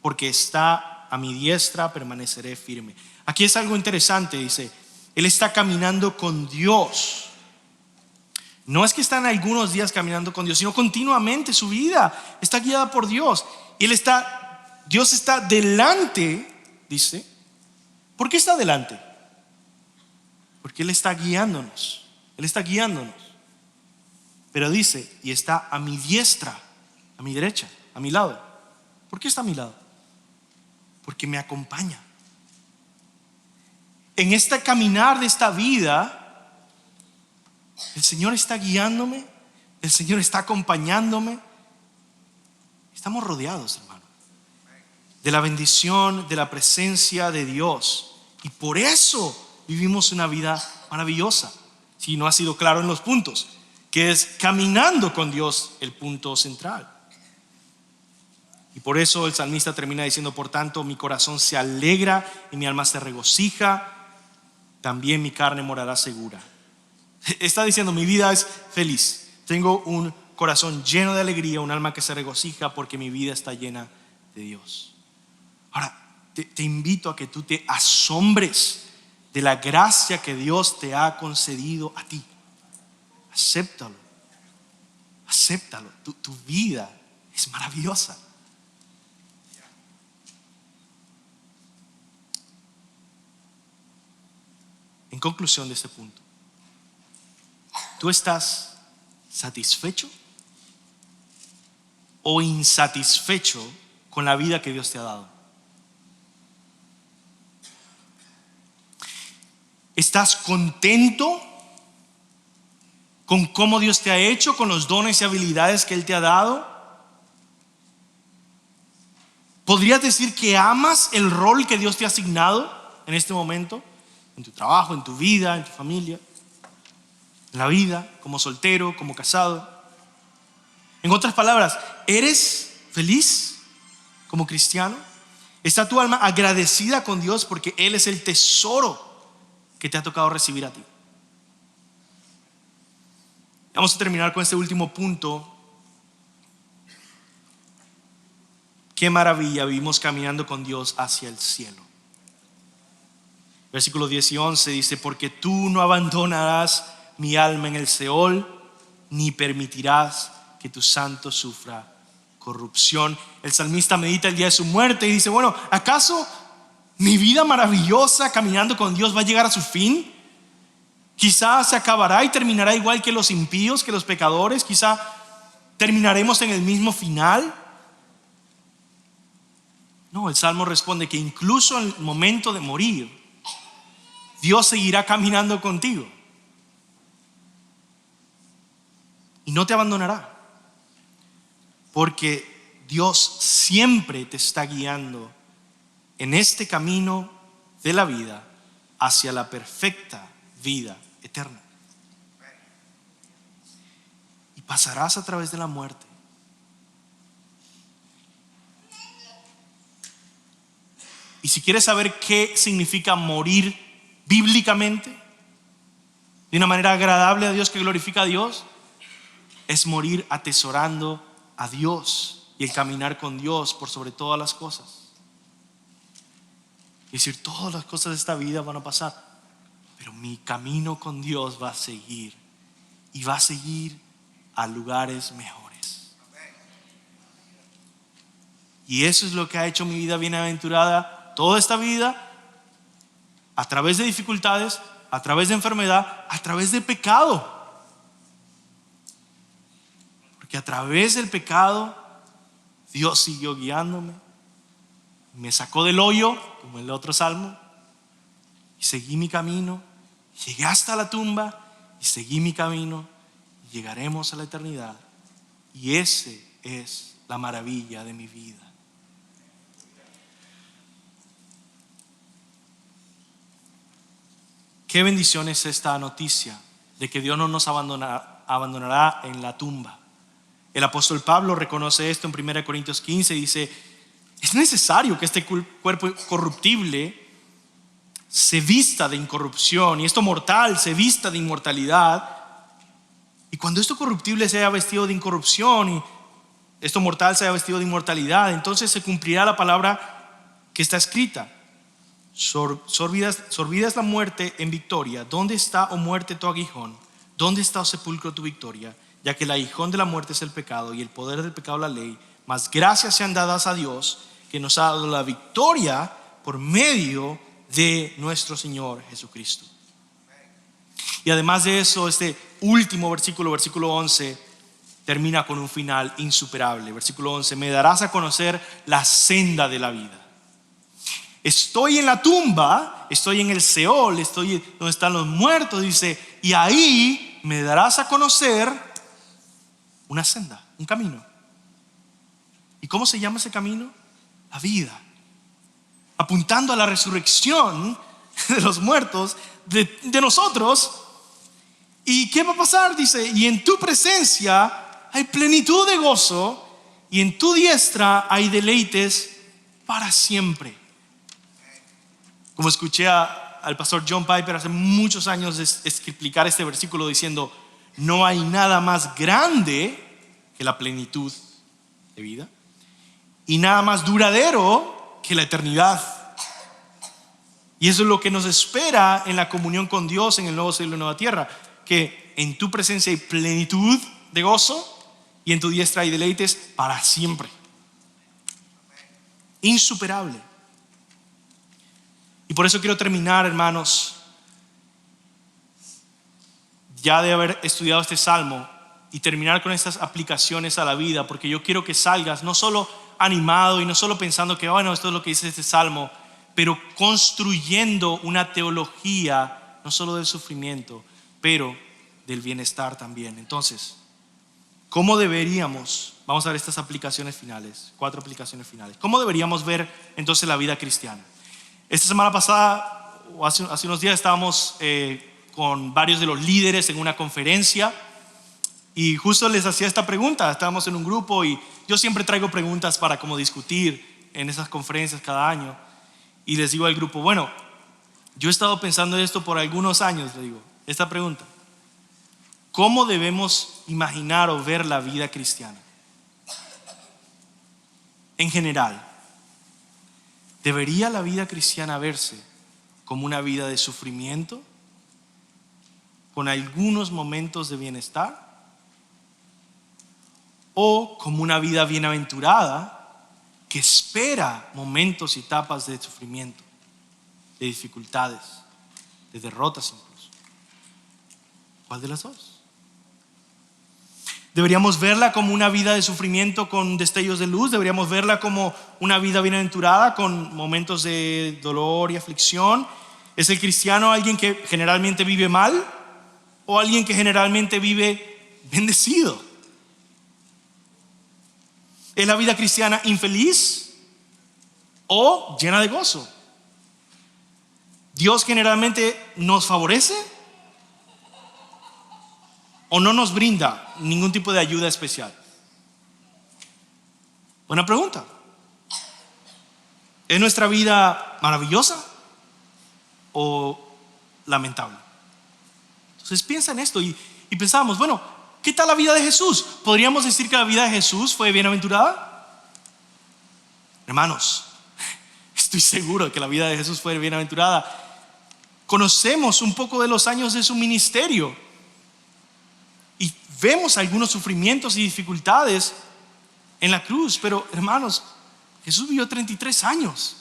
porque está a mi diestra, permaneceré firme. Aquí es algo interesante, dice, Él está caminando con Dios. No es que está en algunos días caminando con Dios, sino continuamente su vida está guiada por Dios. Y Dios está delante, dice. ¿Por qué está delante? Porque Él está guiándonos. Él está guiándonos. Pero dice, y está a mi diestra, a mi derecha, a mi lado. ¿Por qué está a mi lado? Porque me acompaña. En este caminar de esta vida, el Señor está guiándome, el Señor está acompañándome. Estamos rodeados, hermano, de la bendición, de la presencia de Dios. Y por eso vivimos una vida maravillosa. Si no ha sido claro en los puntos, que es caminando con Dios el punto central. Y por eso el salmista termina diciendo: por tanto mi corazón se alegra y mi alma se regocija, también mi carne morará segura. Está diciendo: mi vida es feliz, tengo un corazón lleno de alegría, un alma que se regocija porque mi vida está llena de Dios. Ahora te invito a que tú te asombres de la gracia que Dios te ha concedido a ti. Acéptalo, acéptalo. Tu vida es maravillosa. En conclusión de este punto, ¿tú estás satisfecho o insatisfecho con la vida que Dios te ha dado? ¿Estás contento con cómo Dios te ha hecho, con los dones y habilidades que Él te ha dado? ¿Podrías decir que amas el rol que Dios te ha asignado en este momento? En tu trabajo, en tu vida, en tu familia, en la vida, como soltero, como casado. En otras palabras, ¿eres feliz como cristiano? ¿Está tu alma agradecida con Dios porque Él es el tesoro que te ha tocado recibir a ti? Vamos a terminar con este último punto. Qué maravilla, vivimos caminando con Dios hacia el cielo. Versículos 10 y 11 dice: porque tú no abandonarás mi alma en el Seol, ni permitirás que tu santo sufra corrupción. El salmista medita el día de su muerte y dice: bueno, ¿acaso mi vida maravillosa caminando con Dios va a llegar a su fin? Quizá se acabará y terminará igual que los impíos, que los pecadores. Quizá terminaremos en el mismo final. No, el Salmo responde que incluso en el momento de morir, Dios seguirá caminando contigo y no te abandonará, porque Dios siempre te está guiando en este camino de la vida hacia la perfecta vida eterna. Y pasarás a través de la muerte. Y si quieres saber qué significa morir bíblicamente, de una manera agradable a Dios, que glorifica a Dios, es morir atesorando a Dios y el caminar con Dios por sobre todas las cosas. Es decir, todas las cosas de esta vida van a pasar, pero mi camino con Dios va a seguir, y va a seguir a lugares mejores. Y eso es lo que ha hecho mi vida bienaventurada toda esta vida, a través de dificultades, a través de enfermedad, a través de pecado. Porque a través del pecado Dios siguió guiándome, me sacó del hoyo, como en el otro salmo, y seguí mi camino. Llegué hasta la tumba y seguí mi camino, y llegaremos a la eternidad. Y ese es la maravilla de mi vida. Qué bendición es esta noticia de que Dios no nos abandonará en la tumba. El apóstol Pablo reconoce esto en 1 Corintios 15. Dice: es necesario que este cuerpo corruptible se vista de incorrupción, y esto mortal se vista de inmortalidad. Y cuando esto corruptible se haya vestido de incorrupción y esto mortal se haya vestido de inmortalidad, entonces se cumplirá la palabra que está escrita: sorbida es la muerte en victoria. ¿Dónde está, oh muerte, tu aguijón? ¿Dónde está, oh sepulcro, tu victoria? Ya que el aguijón de la muerte es el pecado, y el poder del pecado la ley. Mas gracias sean dadas a Dios, que nos ha dado la victoria por medio de nuestro Señor Jesucristo. Y además de eso, este último versículo 11, termina con un final insuperable. Versículo 11: me darás a conocer la senda de la vida. Estoy en la tumba, estoy en el Seol, estoy donde están los muertos, dice, y ahí me darás a conocer una senda, un camino. ¿Y cómo se llama ese camino? La vida, apuntando a la resurrección de los muertos, de nosotros. ¿Y qué va a pasar? Dice: y en tu presencia hay plenitud de gozo, y en tu diestra hay deleites para siempre. Como escuché al pastor John Piper hace muchos años explicar este versículo diciendo: no hay nada más grande que la plenitud de vida, y nada más duradero que la eternidad. Y eso es lo que nos espera en la comunión con Dios en el nuevo cielo y nueva tierra, que en tu presencia hay plenitud de gozo, y en tu diestra hay deleites para siempre. Insuperable. Y por eso quiero terminar, hermanos, ya de haber estudiado este salmo, y terminar con estas aplicaciones a la vida, porque yo quiero que salgas no solo animado y no solo pensando que bueno, esto es lo que dice este salmo, pero construyendo una teología no solo del sufrimiento, pero del bienestar también. Entonces, ¿cómo deberíamos? Vamos a ver estas aplicaciones finales, 4 aplicaciones finales. ¿Cómo deberíamos ver entonces la vida cristiana? Esta semana pasada, o hace unos días, estábamos con varios de los líderes en una conferencia, y justo les hacía esta pregunta. Estábamos en un grupo, y yo siempre traigo preguntas para como discutir en esas conferencias cada año, y les digo al grupo: bueno, yo he estado pensando esto por algunos años. Le digo esta pregunta: ¿cómo debemos imaginar o ver la vida cristiana? En general, ¿debería la vida cristiana verse como una vida de sufrimiento, con algunos momentos de bienestar, o como una vida bienaventurada que espera momentos y etapas de sufrimiento, de dificultades, de derrotas incluso? ¿Cuál de las dos? ¿Deberíamos verla como una vida de sufrimiento con destellos de luz? ¿Deberíamos verla como una vida bienaventurada con momentos de dolor y aflicción? ¿Es el cristiano alguien que generalmente vive mal, o alguien que generalmente vive bendecido? ¿Es la vida cristiana infeliz o llena de gozo? ¿Dios generalmente nos favorece o no nos brinda ningún tipo de ayuda especial? Buena pregunta. ¿Es nuestra vida maravillosa o lamentable? Entonces piensa en esto y pensamos, bueno, ¿qué tal la vida de Jesús? ¿Podríamos decir que la vida de Jesús fue bienaventurada? Hermanos, estoy seguro de que la vida de Jesús fue bienaventurada. Conocemos un poco de los años de su ministerio y vemos algunos sufrimientos y dificultades en la cruz, pero hermanos, Jesús vivió 33 años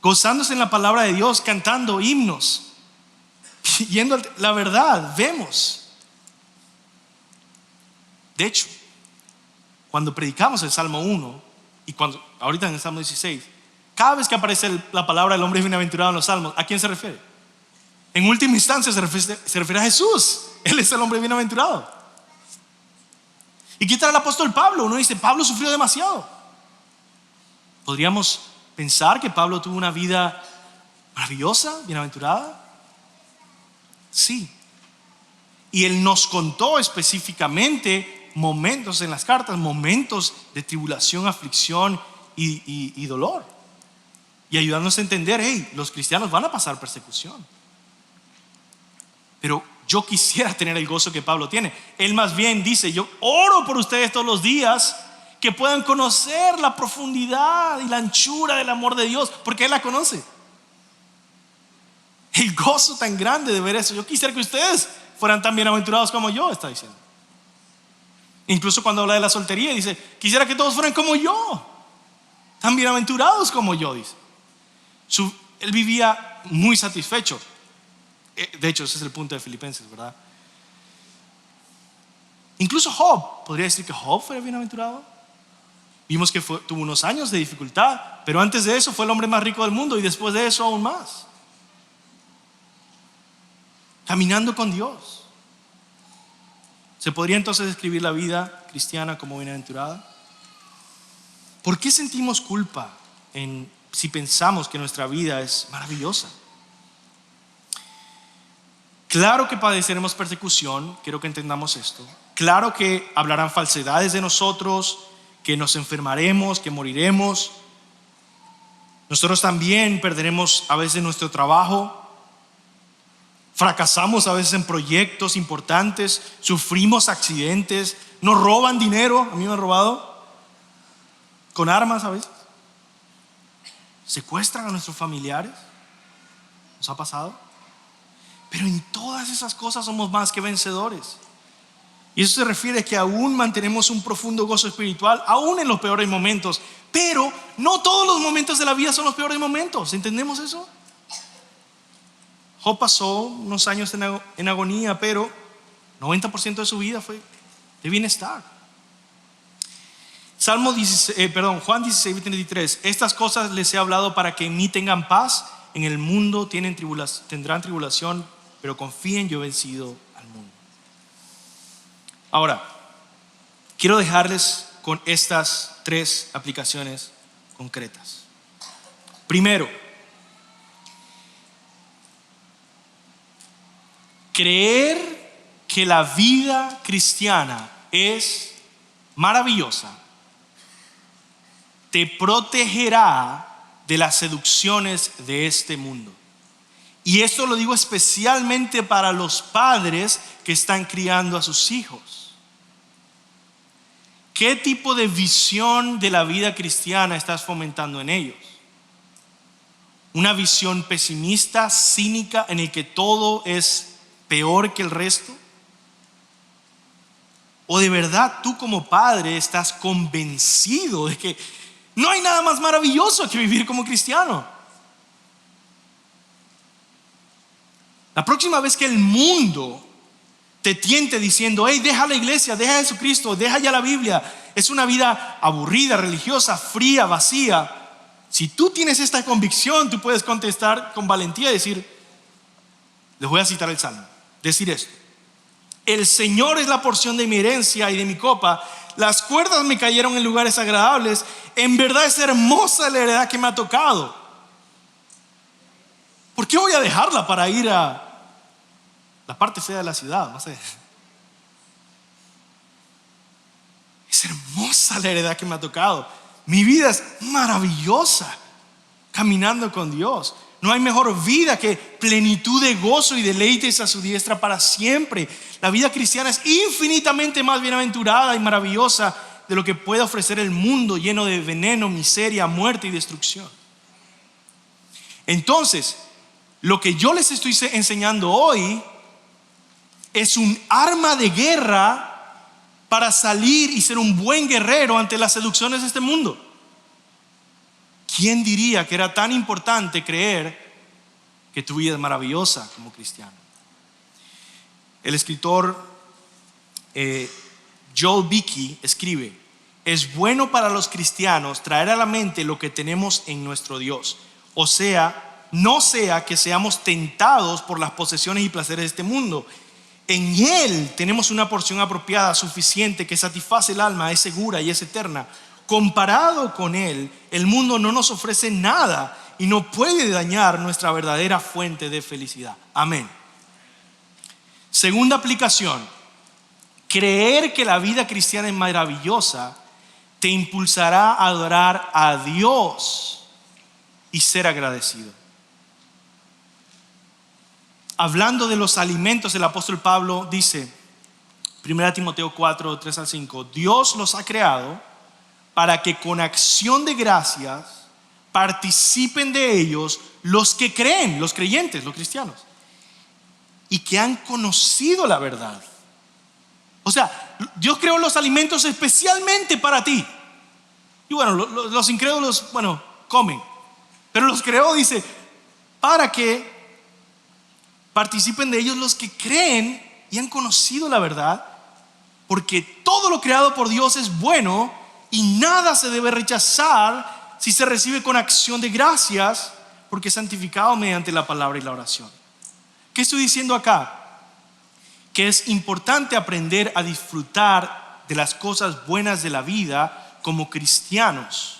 gozándose en la palabra de Dios, cantando himnos, yendo a la verdad. Vemos, de hecho, cuando predicamos el Salmo 1 y ahorita en el Salmo 16, cada vez que aparece la palabra del hombre bienaventurado en los salmos, ¿a quién se refiere? En última instancia se refiere a Jesús. Él es el hombre bienaventurado. ¿Y qué tal el apóstol Pablo? Uno dice, Pablo sufrió demasiado. ¿Podríamos pensar que Pablo tuvo una vida maravillosa, bienaventurada? Sí. Y él nos contó específicamente momentos en las cartas, momentos de tribulación, aflicción y dolor. Y ayudarnos a entender, hey, los cristianos van a pasar persecución. Pero yo quisiera tener el gozo que Pablo tiene. Él más bien dice, yo oro por ustedes todos los días, que puedan conocer la profundidad y la anchura del amor de Dios, porque Él la conoce. El gozo tan grande de ver eso. Yo quisiera que ustedes fueran tan bienaventurados como yo, está diciendo. Incluso cuando habla de la soltería, dice, quisiera que todos fueran como yo, tan bienaventurados como yo, dice. Él vivía muy satisfecho. De hecho, ese es el punto de Filipenses, ¿verdad? Incluso Job, podría decir que Job fue bienaventurado. Vimos que tuvo unos años de dificultad, pero antes de eso fue el hombre más rico del mundo y después de eso aún más. Caminando con Dios. ¿Se podría entonces describir la vida cristiana como bienaventurada? ¿Por qué sentimos culpa si pensamos que nuestra vida es maravillosa? Claro que padeceremos persecución, quiero que entendamos esto. Claro que hablarán falsedades de nosotros, que nos enfermaremos, que moriremos. Nosotros también perderemos a veces nuestro trabajo. Fracasamos a veces en proyectos importantes, sufrimos accidentes, nos roban dinero. A mí me han robado con armas a veces. Secuestran a nuestros familiares. ¿Nos ha pasado? Pero en todas esas cosas somos más que vencedores. Y eso se refiere a que aún mantenemos un profundo gozo espiritual, aún en los peores momentos. Pero no todos los momentos de la vida son los peores momentos. ¿Entendemos eso? Job pasó unos años en agonía, pero 90% de su vida fue de bienestar. Juan 16:33. Estas cosas les he hablado para que en mí tengan paz. En el mundo tendrán tribulación, pero confíen, yo he vencido al mundo. Ahora, quiero dejarles con estas 3 aplicaciones concretas. Primero, creer que la vida cristiana es maravillosa te protegerá de las seducciones de este mundo. Y esto lo digo especialmente para los padres que están criando a sus hijos. ¿Qué tipo de visión de la vida cristiana estás fomentando en ellos? ¿Una visión pesimista, cínica, en el que todo es peor que el resto? ¿O de verdad tú como padre estás convencido de que no hay nada más maravilloso que vivir como cristiano? La próxima vez que el mundo te tiente diciendo, hey, deja la iglesia, deja a Jesucristo, deja ya la Biblia, es una vida aburrida, religiosa, fría, vacía. Si tú tienes esta convicción, tú puedes contestar con valentía y decir, les voy a citar el Salmo, decir esto: el Señor es la porción de mi herencia y de mi copa, las cuerdas me cayeron en lugares agradables, en verdad es hermosa la heredad que me ha tocado. ¿Por qué voy a dejarla para ir a la parte fea de la ciudad, no sé. Es hermosa la heredad que me ha tocado. Mi vida es maravillosa caminando con Dios. No hay mejor vida que plenitud de gozo y deleites a su diestra para siempre. La vida cristiana es infinitamente más bienaventurada y maravillosa de lo que puede ofrecer el mundo lleno de veneno, miseria, muerte y destrucción. Entonces, lo que yo les estoy enseñando hoy es un arma de guerra para salir y ser un buen guerrero ante las seducciones de este mundo. ¿Quién diría que era tan importante creer que tu vida es maravillosa como cristiano? El escritor Joel Beeke escribe: es bueno para los cristianos traer a la mente lo que tenemos en nuestro Dios. O sea, no sea que seamos tentados por las posesiones y placeres de este mundo. En Él tenemos una porción apropiada, suficiente, que satisface el alma, es segura y es eterna. Comparado con Él, el mundo no nos ofrece nada y no puede dañar nuestra verdadera fuente de felicidad. Amén. Segunda aplicación: creer que la vida cristiana es maravillosa te impulsará a adorar a Dios y ser agradecido. Hablando de los alimentos, el apóstol Pablo dice, 1 Timoteo 4, 3 al 5, Dios los ha creado para que con acción de gracias participen de ellos los que creen, los creyentes, los cristianos, y que han conocido la verdad. O sea, Dios creó los alimentos especialmente para ti. Y bueno, los incrédulos, comen. Pero los creó, dice, para que participen de ellos los que creen y han conocido la verdad, porque todo lo creado por Dios es bueno y nada se debe rechazar si se recibe con acción de gracias, porque es santificado mediante la palabra y la oración. ¿Qué estoy diciendo acá? Que es importante aprender a disfrutar de las cosas buenas de la vida como cristianos,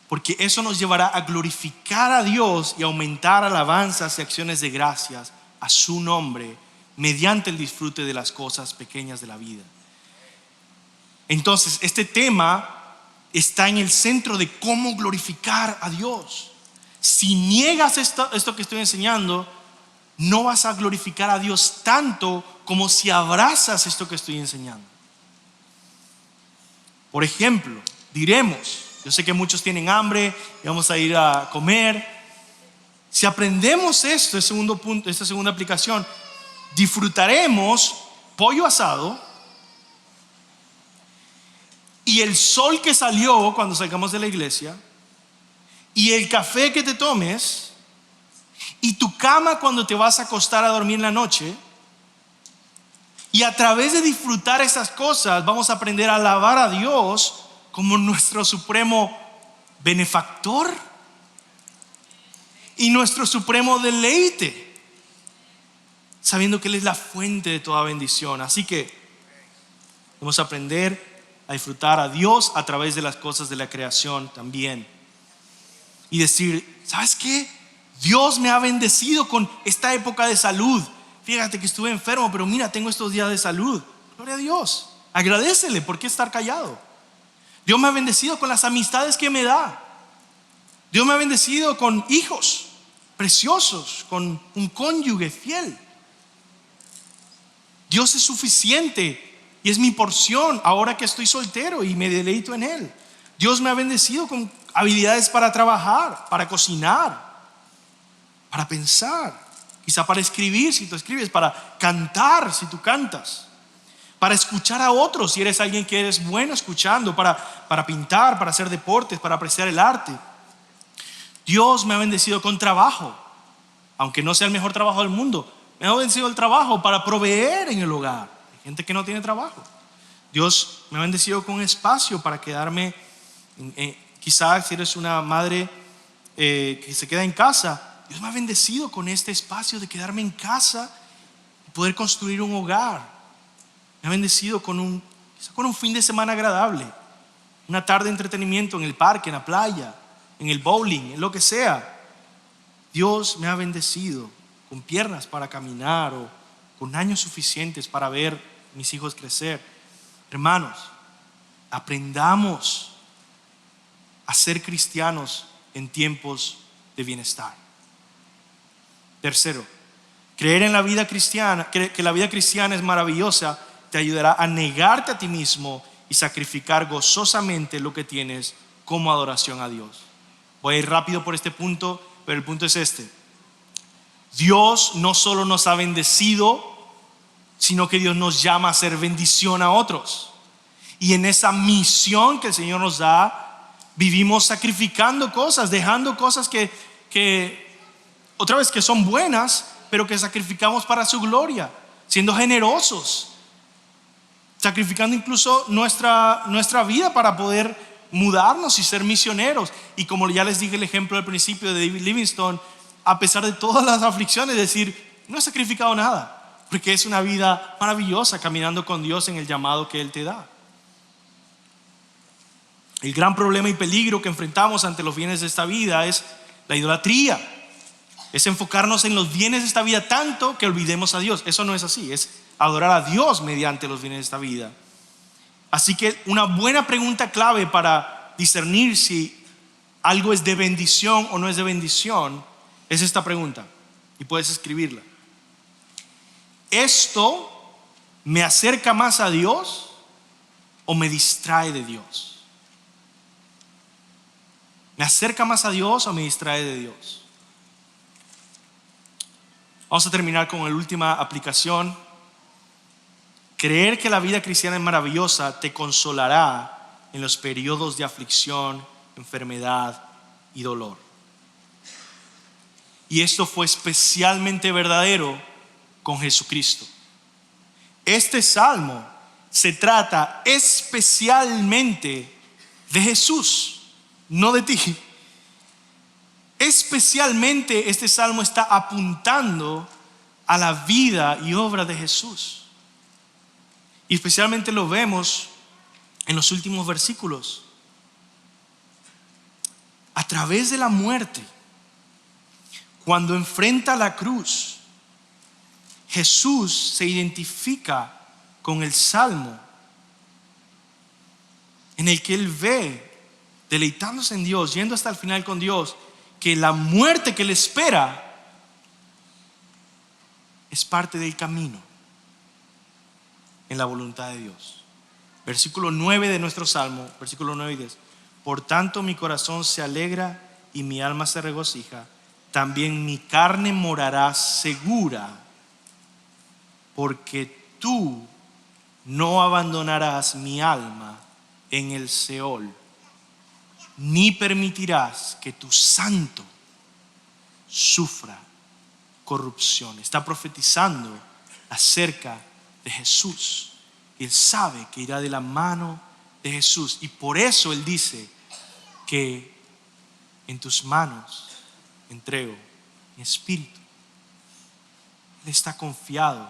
porque eso nos llevará a glorificar a Dios y aumentar alabanzas y acciones de gracias a su nombre mediante el disfrute de las cosas pequeñas de la vida. Entonces, este tema está en el centro de cómo glorificar a Dios. Si niegas esto que estoy enseñando, no vas a glorificar a Dios tanto como si abrazas esto que estoy enseñando. Por ejemplo, diremos, yo sé que muchos tienen hambre y vamos a ir a comer. Si aprendemos esto, el segundo punto, esta segunda aplicación, disfrutaremos pollo asado y el sol que salió cuando salgamos de la iglesia y el café que te tomes y tu cama cuando te vas a acostar a dormir en la noche. Y a través de disfrutar esas cosas vamos a aprender a alabar a Dios como nuestro supremo benefactor y nuestro supremo deleite, sabiendo que Él es la fuente de toda bendición. Así que vamos a aprender a disfrutar a Dios a través de las cosas de la creación también, y decir, ¿sabes qué? Dios me ha bendecido con esta época de salud. Fíjate que estuve enfermo, pero mira, tengo estos días de salud. Gloria a Dios. Agradécele, ¿por qué estar callado? Dios me ha bendecido con las amistades que me da. Dios me ha bendecido con hijos preciosos, con un cónyuge fiel. Dios es suficiente y es mi porción ahora que estoy soltero y me deleito en Él. Dios me ha bendecido con habilidades para trabajar, para cocinar, para pensar, quizá para escribir si tú escribes, para cantar si tú cantas, para escuchar a otros si eres alguien que eres bueno escuchando, para pintar, para hacer deportes, para apreciar el arte. Dios me ha bendecido con trabajo, aunque no sea el mejor trabajo del mundo. Me ha bendecido el trabajo para proveer en el hogar. Hay gente que no tiene trabajo. Dios me ha bendecido con espacio para quedarme, quizás si eres una madre que se queda en casa, Dios me ha bendecido con este espacio de quedarme en casa y poder construir un hogar. Me ha bendecido con un fin de semana agradable, una tarde de entretenimiento en el parque, en la playa, en el bowling, en lo que sea. Dios me ha bendecido con piernas para caminar o con años suficientes para ver mis hijos crecer. Hermanos, aprendamos a ser cristianos en tiempos de bienestar. Tercero, creer en la vida cristiana, que la vida cristiana es maravillosa, te ayudará a negarte a ti mismo y sacrificar gozosamente lo que tienes como adoración a Dios. Voy a ir rápido por este punto, pero el punto es este. Dios no solo nos ha bendecido, sino que Dios nos llama a ser bendición a otros. Y en esa misión que el Señor nos da, vivimos sacrificando cosas, dejando cosas que otra vez que son buenas, pero que sacrificamos para su gloria, siendo generosos, sacrificando incluso nuestra vida para poder mudarnos y ser misioneros. Y como ya les dije el ejemplo al principio de David Livingstone, a pesar de todas las aflicciones, decir, no he sacrificado nada, porque es una vida maravillosa caminando con Dios en el llamado que Él te da. El gran problema y peligro que enfrentamos ante los bienes de esta vida es la idolatría. Es enfocarnos en los bienes de esta vida tanto que olvidemos a Dios. Eso no es así, es adorar a Dios mediante los bienes de esta vida. Así que una buena pregunta clave para discernir si algo es de bendición o no es de bendición es esta pregunta, y puedes escribirla. ¿Esto me acerca más a Dios o me distrae de Dios? ¿Me acerca más a Dios o me distrae de Dios? Vamos a terminar con la última aplicación. Creer que la vida cristiana es maravillosa te consolará en los periodos de aflicción, enfermedad y dolor. Y esto fue especialmente verdadero con Jesucristo. Este salmo se trata especialmente de Jesús, no de ti. Especialmente este salmo está apuntando a la vida y obra de Jesús. Y especialmente lo vemos en los últimos versículos. A través de la muerte, cuando enfrenta la cruz, Jesús se identifica con el salmo en el que Él ve, deleitándose en Dios, yendo hasta el final con Dios, que la muerte que le espera es parte del camino en la voluntad de Dios. Versículo 9 de nuestro salmo, versículo 9 y 10. Por tanto mi corazón se alegra y mi alma se regocija, también mi carne morará segura, porque tú no abandonarás mi alma en el Seol, ni permitirás que tu santo sufra corrupción. Está profetizando acerca de Jesús. Él sabe que irá de la mano de Jesús, y por eso Él dice que en tus manos entrego mi espíritu. Él está confiado,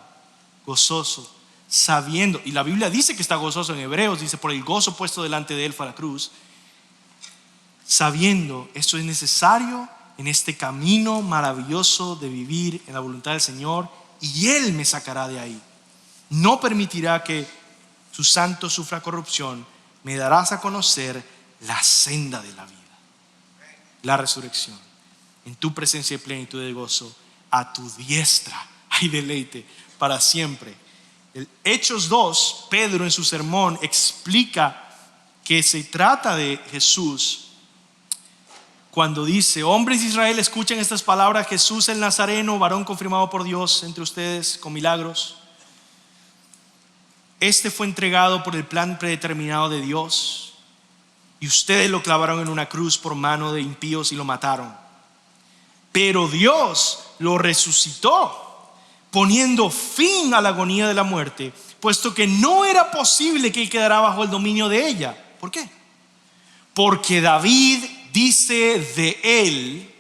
gozoso, sabiendo, y la Biblia dice que está gozoso en Hebreos, dice por el gozo puesto delante de Él fue la cruz, sabiendo esto es necesario en este camino maravilloso de vivir en la voluntad del Señor, y Él me sacará de ahí. No permitirá que su santo sufra corrupción. Me darás a conocer la senda de la vida, la resurrección. En tu presencia y plenitud de gozo, a tu diestra hay deleite para siempre. En Hechos 2, Pedro en su sermón explica que se trata de Jesús cuando dice: hombres de Israel, escuchen estas palabras. Jesús el Nazareno, varón confirmado por Dios entre ustedes con milagros. Este fue entregado por el plan predeterminado de Dios, y ustedes lo clavaron en una cruz por mano de impíos y lo mataron. Pero Dios lo resucitó, poniendo fin a la agonía de la muerte, puesto que no era posible que él quedara bajo el dominio de ella. ¿Por qué? Porque David dice de él: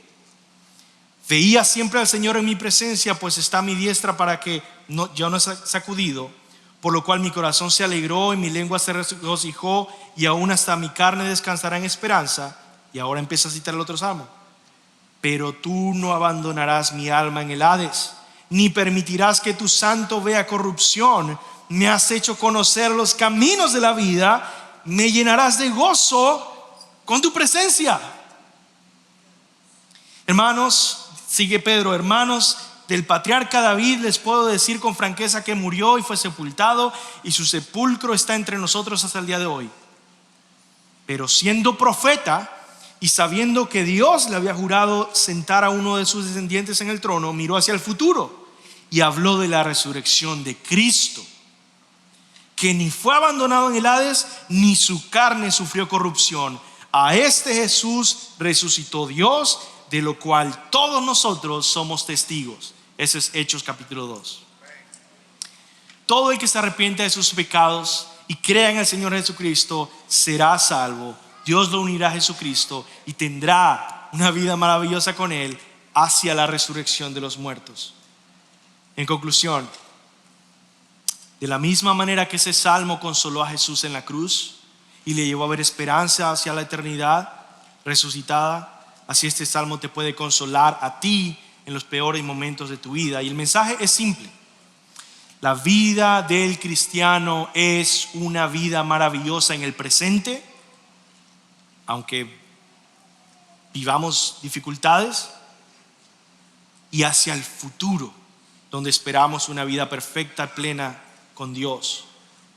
veía siempre al Señor en mi presencia, pues está a mi diestra para que yo no he sacudido. Por lo cual mi corazón se alegró y mi lengua se regocijó, y aún hasta mi carne descansará en esperanza. Y ahora empieza a citar el otro salmo. pero tú no abandonarás mi alma en el Hades, ni permitirás que tu santo vea corrupción. Me has hecho conocer los caminos de la vida, me llenarás de gozo con tu presencia. Hermanos, sigue Pedro, hermanos, del patriarca David les puedo decir con franqueza que murió y fue sepultado, y su sepulcro está entre nosotros hasta el día de hoy. Pero siendo profeta y sabiendo que Dios le había jurado sentar a uno de sus descendientes en el trono, miró hacia el futuro y habló de la resurrección de Cristo, que ni fue abandonado en el Hades, ni su carne sufrió corrupción. A este Jesús resucitó Dios, de lo cual todos nosotros somos testigos. Ese es Hechos capítulo 2. Todo el que se arrepiente de sus pecados y crea en el Señor Jesucristo será salvo. Dios lo unirá a Jesucristo y tendrá una vida maravillosa con Él hacia la resurrección de los muertos. En conclusión, de la misma manera que ese salmo consoló a Jesús en la cruz y le llevó a ver esperanza hacia la eternidad resucitada, así este salmo te puede consolar a ti en los peores momentos de tu vida. Y el mensaje es simple: la vida del cristiano es una vida maravillosa en el presente, aunque vivamos dificultades, y hacia el futuro, donde esperamos una vida perfecta, plena con Dios.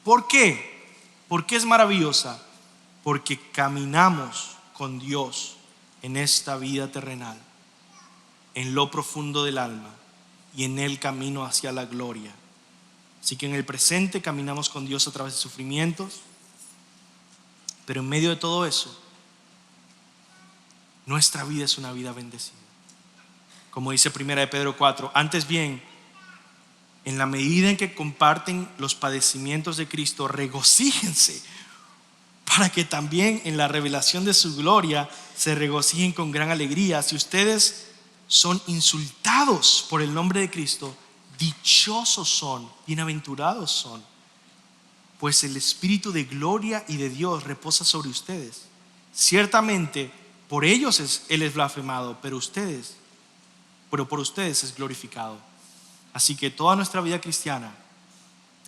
¿Por qué? ¿Por qué es maravillosa? Porque caminamos con Dios en esta vida terrenal, en lo profundo del alma y en el camino hacia la gloria. Así que en el presente caminamos con Dios a través de sufrimientos, pero en medio de todo eso, nuestra vida es una vida bendecida. Como dice 1 de Pedro 4, antes bien, en la medida en que comparten los padecimientos de Cristo, regocíjense, para que también en la revelación de su gloria se regocijen con gran alegría. Si ustedes son insultados por el nombre de Cristo, dichosos son, bienaventurados son, pues el Espíritu de gloria y de Dios reposa sobre ustedes. Ciertamente por ellos Él es blasfemado, pero por ustedes es glorificado. Así que toda nuestra vida cristiana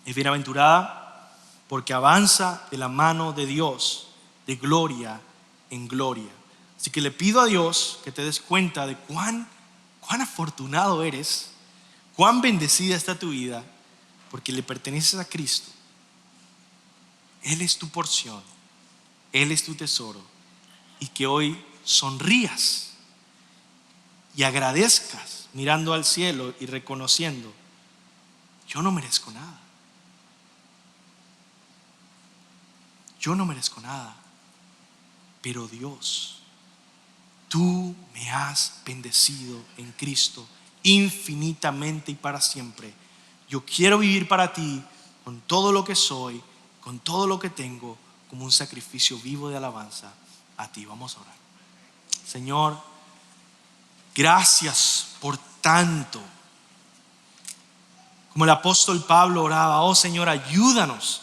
es bienaventurada porque avanza de la mano de Dios, de gloria en gloria. Así que le pido a Dios que te des cuenta de cuán afortunado eres, cuán bendecida está tu vida, porque le perteneces a Cristo. Él es tu porción, Él es tu tesoro, y que hoy sonrías y agradezcas mirando al cielo y reconociendo: yo no merezco nada. Yo no merezco nada, pero Dios, tú me has bendecido en Cristo infinitamente y para siempre. Yo quiero vivir para ti con todo lo que soy, con todo lo que tengo, como un sacrificio vivo de alabanza a ti. Vamos a orar. Señor, gracias por tanto. Como el apóstol Pablo oraba: oh Señor, ayúdanos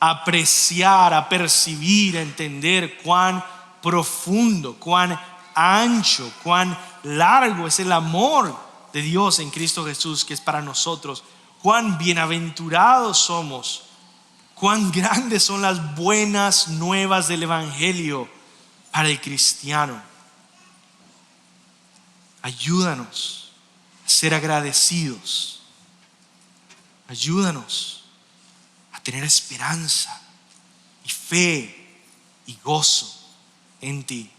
a apreciar, a percibir, a entender cuán profundo, cuán ancho, cuán largo es el amor de Dios en Cristo Jesús, que es para nosotros. Cuán bienaventurados somos, cuán grandes son las buenas nuevas del Evangelio para el cristiano. Ayúdanos a ser agradecidos. Ayúdanos a tener esperanza y fe y gozo en ti.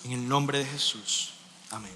En el nombre de Jesús. Amén.